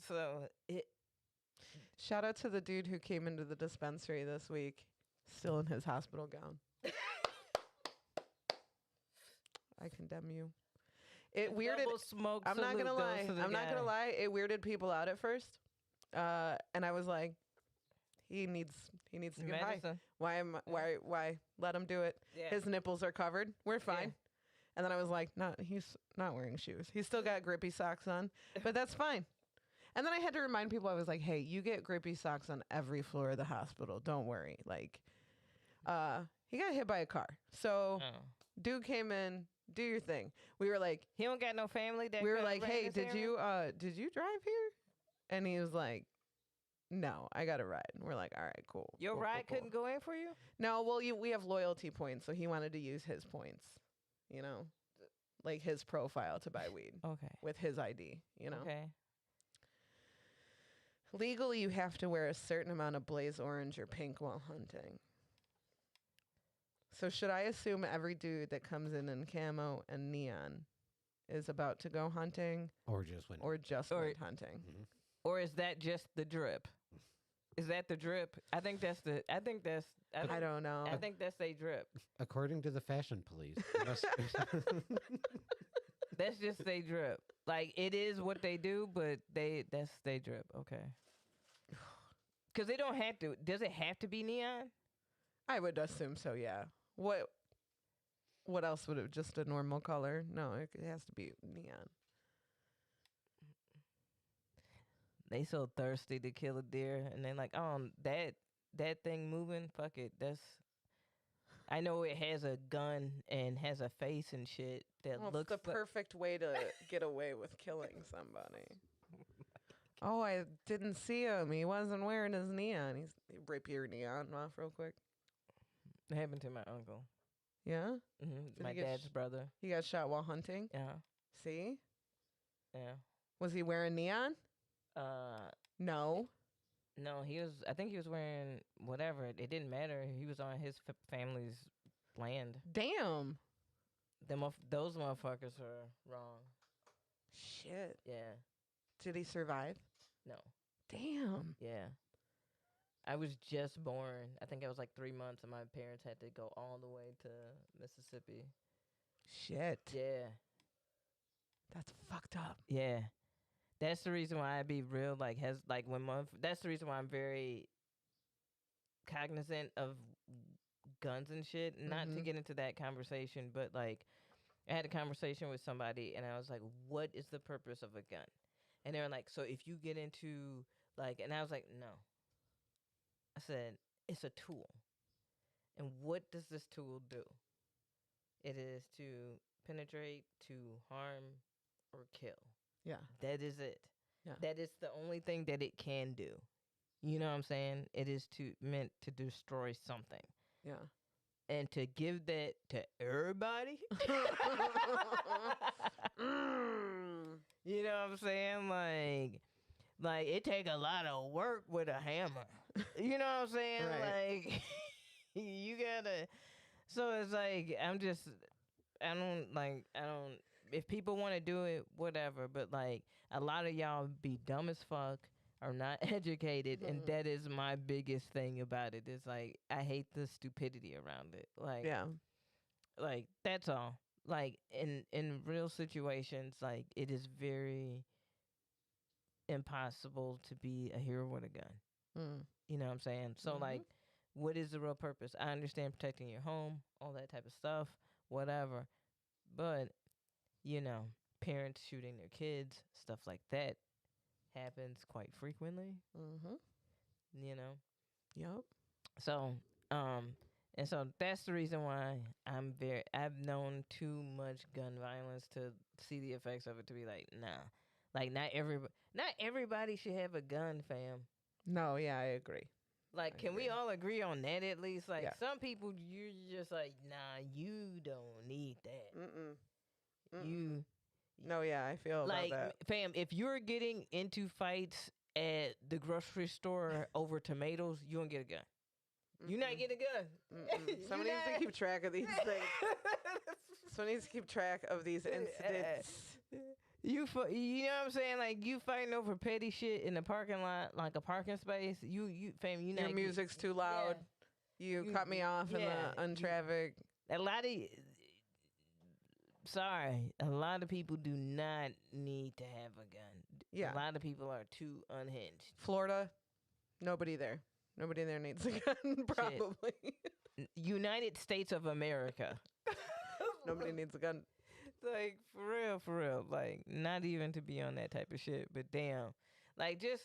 so it Shout out to the dude who came into the dispensary this week, still in his hospital gown. I condemn you. It weirded. double smoke I'm not salute gonna goes lie. to the I'm not guy. gonna lie. It weirded people out at first, and I was like, he needs to get high. Medicine. Why let him do it? Yeah. His nipples are covered. We're fine. And then I was like, no, he's not wearing shoes. He's still got grippy socks on, but that's fine. And then I had to remind people, I was like, hey, you get grippy socks on every floor of the hospital. Don't worry. Like, he got hit by a car. So Oh. dude came in, do your thing. We were like, He don't got no family that we were could like, run hey, this did area? you drive here? And he was like, no, I got a ride. And we're like, all right, cool. Your cool, ride cool, couldn't go in for you? No, well, we have loyalty points, so he wanted to use his points, you know, like his profile to buy weed Okay. with his ID, you know. Okay. Legally, you have to wear a certain amount of blaze orange or pink while hunting. So should I assume every dude that comes in camo and neon is about to go hunting Or just when. or just Or- went hunting? Mhm. Or is that just the drip? Is that the drip? I think that's I don't know. I think that's a drip. According to the fashion police. you must- That's just they drip. Like it is what they do, but that's they drip. Okay. Because they don't have to. Does it have to be neon? I would assume so, yeah. What else would it, just a normal color? No, it has to be neon. They so thirsty to kill a deer, and they're like, that thing moving. Fuck it. I know it has a gun and has a face and shit that Well, it's looks the like- perfect way to get away with killing somebody. Oh, I didn't see him. He wasn't wearing his neon. He rip your neon off real quick. It happened to my uncle. Yeah? Mm-hmm. Did My he get dad's brother. He got shot while hunting. Yeah. See? Yeah. Was he wearing neon? No. No, I think he was wearing whatever. It didn't matter. He was on his family's land. Damn. Those motherfuckers are wrong. Shit. Yeah. Did he survive? No. Damn. Yeah. I was just born. I think I was like 3 months, and my parents had to go all the way to Mississippi. Shit. Yeah. That's fucked up. Yeah. That's the reason why I be real, like, that's the reason why I'm very cognizant of guns and shit. Not to Mhm. get into that conversation, but, like, I had a conversation with somebody, and I was like, what is the purpose of a gun? And they were like, so if you get into, like, and I was like, no. I said, it's a tool. And what does this tool do? It is to penetrate, to harm, or kill. Yeah. That is it. Yeah. That is the only thing that it can do. You know what I'm saying? It is meant to destroy something. Yeah. And to give that to everybody? You know what I'm saying? Like it take a lot of work with a hammer. You know what I'm saying? Right. Like you gotta. So it's like I don't. If people want to do it, whatever. But like a lot of y'all be dumb as fuck are not educated, and Mhm. that is my biggest thing about it. It's like I hate the stupidity around it. Yeah. Like that's all. Like in real situations, like it is very impossible to be a hero with a gun. Mm. You know what I'm saying? So Mhm. like, what is the real purpose? I understand protecting your home, all that type of stuff, whatever. But you know, parents shooting their kids, stuff like that happens quite frequently. Mhm. You know, Yup. so um, and so that's the reason why I've known too much gun violence to see the effects of it to be like, nah, like not everybody should have a gun, fam. No, yeah, I agree. Like, I can we agree. all agree on that at least? Like, Yeah. some people, you're just like, nah, you don't need that. Mm-mm. Mm-mm. You, No, yeah, I feel about like, that. fam, if you're getting into fights at the grocery store over tomatoes, you don't get a gun. You're not Mm-mm. getting a gun. Mm-mm. Someone needs to keep track of these things. Someone needs to keep track of these incidents. You know what I'm saying? Like, you fighting over petty shit in the parking lot, like a parking space. Fam, you Your not music's too loud. You cut me off in yeah, the untraffic. a lot of sorry, a lot of people do not need to have a gun. Yeah. A lot of people are too unhinged. Florida, nobody there. Nobody there needs a gun, probably. United States of America. Nobody needs a gun. Like, for real. Like, not even to be on that type of shit, but damn. Like, just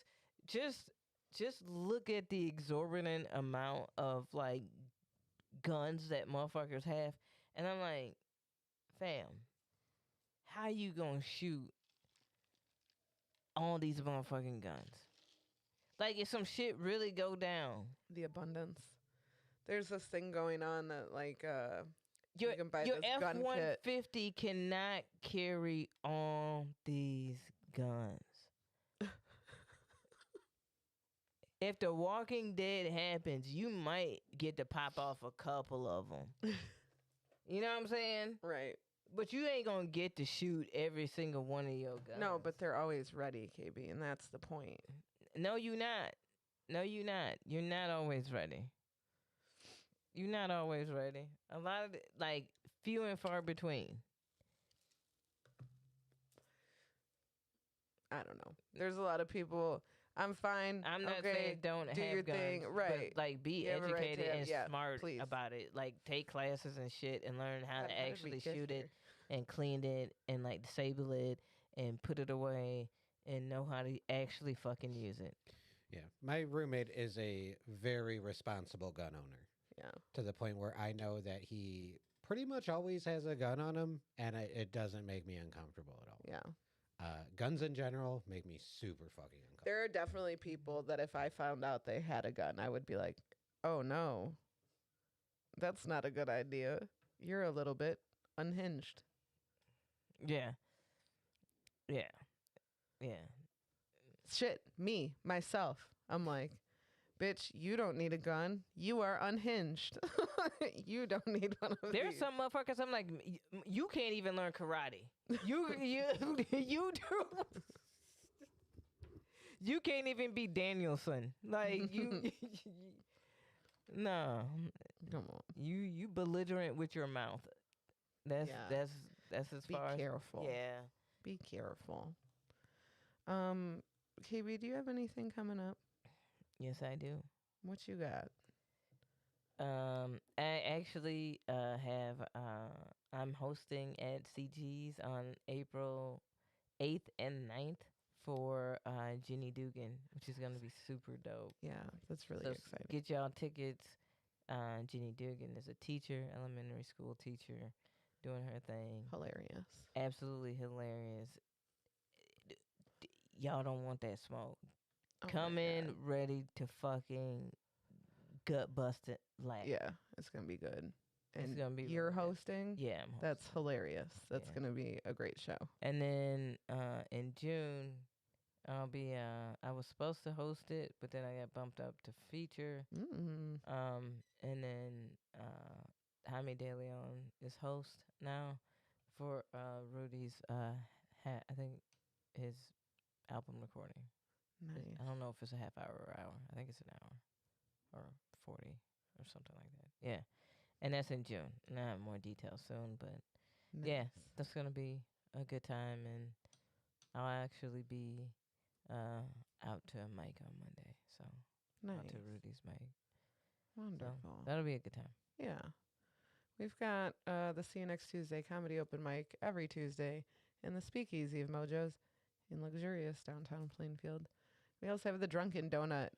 look at the exorbitant amount of like guns that motherfuckers have, and I'm like, fam, how you gonna shoot all these motherfucking guns? Like, if some shit really go down, The abundance. There's this thing going on that, like, your you can buy your this gun kit. F-150 cannot carry all these guns. If The Walking Dead happens, you might get to pop off a couple of them. You know what I'm saying? Right. But you ain't gonna get to shoot every single one of your guns. No, but they're always ready, KB, and that's the point. No, you not. No, you not. You're not always ready. You're not always ready. A lot of like few and far between. I don't know. There's a lot of people. I'm fine. I'm not okay, saying don't do have your guns, thing. Right. But like be You have a right to educated have- and yeah, smart please. about it. Like take classes and shit and learn how God, to how did we actually get shoot here? it and clean it and like disable it and put it away and know how to actually fucking use it. Yeah. My roommate is a very responsible gun owner Yeah. to the point where I know that he pretty much always has a gun on him and it doesn't make me uncomfortable at all. Yeah. Guns in general make me super fucking uncomfortable. There are definitely people that if I found out they had a gun, I would be like, oh no, that's not a good idea. You're a little bit unhinged. Yeah. Yeah. Yeah. Shit, me, myself. I'm like, bitch, you don't need a gun. You are unhinged. You don't need one of There's these. some motherfuckers I'm like, you can't even learn karate. You you do. You can't even be Danielson. Like you no. Come on. You belligerent with your mouth. That's Yeah. that's as Be far careful. as yeah. Be careful. KB, do you have anything coming up? Yes, I do. What you got? I actually have I'm hosting at CG's on April 8th and 9th for Jenny Dugan, which is gonna be super dope. Yeah, that's really So exciting. get y'all tickets. Jenny Dugan is a teacher, elementary school teacher, doing her thing. Hilarious. Absolutely hilarious. Y'all don't want that smoke. Oh my Come in God. ready to fucking gut bust it. Like, Yeah, it's gonna be good. And gonna be you're really good. hosting. Yeah, That's hilarious. That's Yeah. gonna be a great show. and then in June, I'll be. I was supposed to host it, but then I got bumped up to feature. Mm. And then Jaime De Leon is host now for Rudy's. I think his album recording. Nice. I don't know if it's a half hour or hour. I think it's an hour or 40 or something like that. Yeah. And that's in June. And I have more details soon, but yeah, Nice. that's going to be a good time. And I'll actually be out to a mic on Monday. So out to Nice. Rudy's mic. So Wonderful. that'll be a good time. Yeah. We've got the See You Next Tuesday comedy open mic every Tuesday in the Speakeasy of Mojo's in luxurious downtown Plainfield. We also have the Drunken Donut.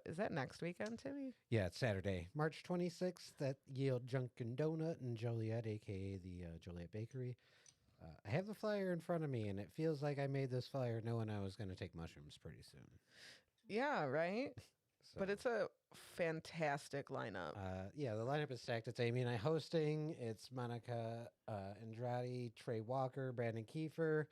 Is that next weekend, Timmy? Yeah, it's Saturday, March 26th at Yale Junkin' Donut in Joliet, a.k.a. the Joliet Bakery. I have the flyer in front of me, and it feels like I made this flyer knowing I was going to take mushrooms pretty soon. Yeah, right? So, But it's a fantastic lineup. yeah, the lineup is stacked. It's Aimee and I hosting. It's Monica Andrade, Trey Walker, Brandon Kiefer,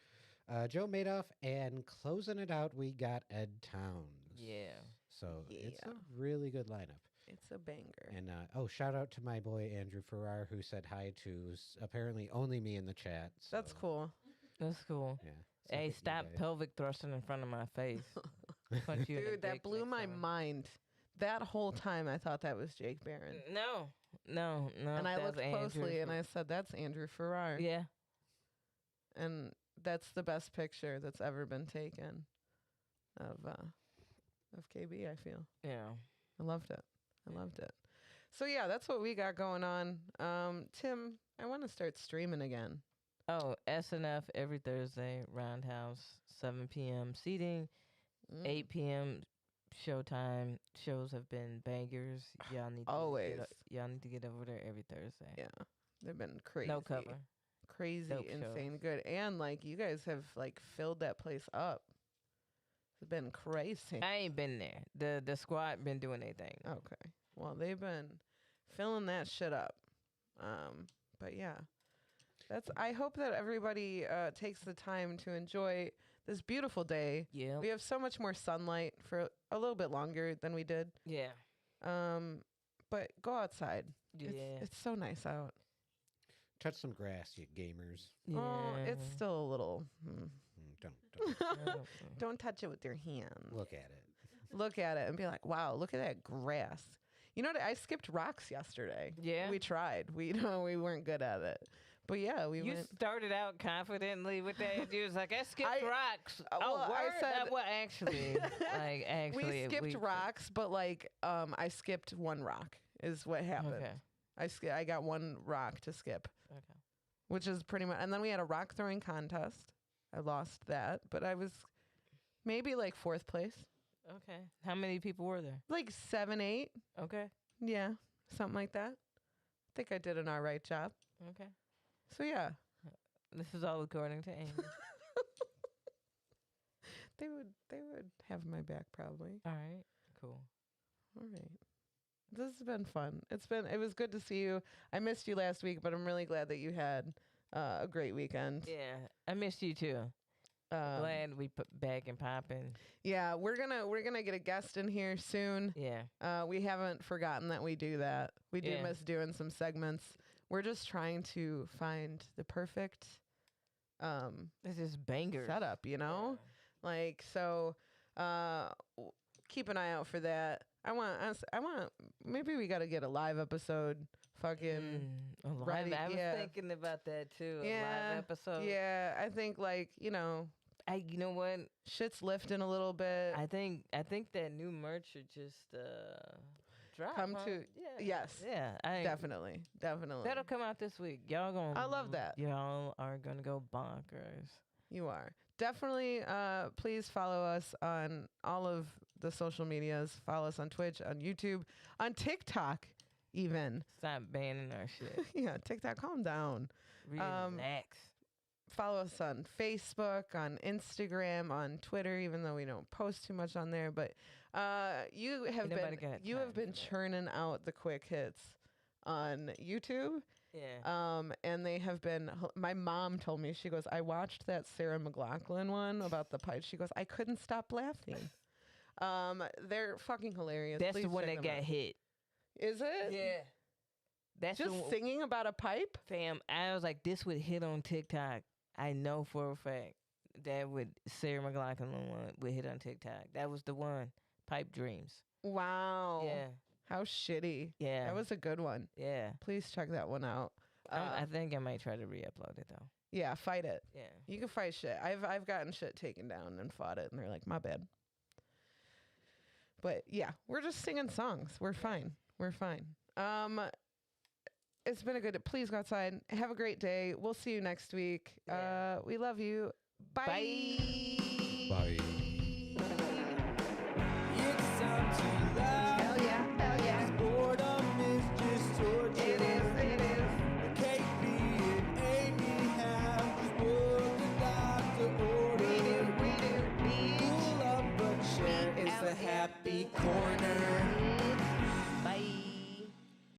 Joe Madoff, and closing it out, we got Ed Towns. Yeah. So it's a Yeah. really good lineup. It's a banger. And shout out to my boy Andrew Farrar, who said hi to apparently only me in the chat. That's so, cool. That's cool. Yeah. So Hey, thank you stop guys. pelvic thrusting in front of my face. Punch you in the Dude, that dick blew next my time. mind. That whole time I thought that was Jake Barron. No. And I that's looked Andrew closely and Fer- I said, that's Andrew Farrar. Yeah. And that's the best picture that's ever been taken of KB, I feel. Yeah. I loved it. I loved it. So yeah, that's what we got going on. Tim, I want to start streaming again. Oh, SNF every Thursday, Roundhouse, 7 p.m. seating, 8 p.m. showtime. Shows have been bangers. Y'all need Always. To y'all need to get over there every Thursday. Yeah. They've been crazy. No cover. Crazy, Dope insane shows. good. And like you guys have like filled that place up. It's been crazy. I ain't been there. The squad been doing their thing. Okay. Well, they've been filling that shit up. But yeah. I hope that everybody takes the time to enjoy this beautiful day. Yeah. We have so much more sunlight for a little bit longer than we did. Yeah. But go outside. Yeah. It's so nice out. Touch some grass, you gamers. Yeah. Oh, it's still a little. Don't Don't touch it with your hands. look at it. Look at it and be like, wow, look at that grass. You know what? I skipped rocks yesterday. Yeah? We tried. We we weren't good at it. But yeah, we You went. started out confidently with that. You was like, I skipped rocks. well, I word? said- Well, actually, We skipped rocks, but like I skipped one rock is what happened. Okay. I got one rock to skip, Okay. which is pretty much. And then we had a rock throwing contest. I lost that, but I was maybe like 4th place, Okay. How many people were there? like 7, 8. Okay. Yeah, something like that. I think I did an all right job. Okay. So yeah, This is all according to Amy. they would have my back probably. All right. Cool. All right. This has been fun. It was good to see you. I missed you last week, but I'm really glad that you had a great weekend. Yeah. I missed you too. Glad we put back and popping. Yeah, we're gonna get a guest in here soon. Yeah. We haven't forgotten that we do that. We do Yeah. miss doing some segments. We're just trying to find the perfect This is banger. setup, you know? Like so keep an eye out for that. I want maybe we got to get a live episode fucking ready. I was Yeah. thinking about that too. A Yeah, live episode. Yeah, I think like, you You know what? shit's lifting a little bit. I think that new merch should just drop. Come huh? to- Yeah. yes. Yeah. Definitely. That'll come out this week. Y'all gonna. I love that. Y'all are gonna go bonkers. You are. Definitely please follow us on all of the social medias. Follow us on Twitch, on YouTube, on TikTok even. Stop banning our shit. Yeah, TikTok, calm down. Relax. Follow us on Facebook, on Instagram, on Twitter, even though we don't post too much on there. But you have Nobody got time been for that. churning out the quick hits on YouTube. Yeah. And they have been. My mom told me, she goes, I watched that Sarah McLachlan one about the pipe. She goes, I couldn't stop laughing. They're fucking hilarious. That's Please the one check that them got out. hit. Is it? Yeah. That's Just the one, singing about a pipe? fam. I was like, this would hit on TikTok. I know for a fact. that with Sarah McLachlan would hit on TikTok. That was the one. Pipe Dreams. Wow. Yeah. How shitty. Yeah. That was a good one. Yeah. Please check that one out. I think I might try to re-upload it though. Yeah, fight it. Yeah. You can fight shit. I've gotten shit taken down and fought it, and they're like, my bad. But yeah, we're just singing songs. We're fine. We're fine. It's been a good. Please go outside. Have a great day. We'll see you next week. Yeah. We love you. Bye. Bye. It's time to laugh. Hell yeah. Hell yeah. Boredom is just torture. It is. It is. KB and Aimee have this world to doctor order. We do. Pull up but share is the happy corner.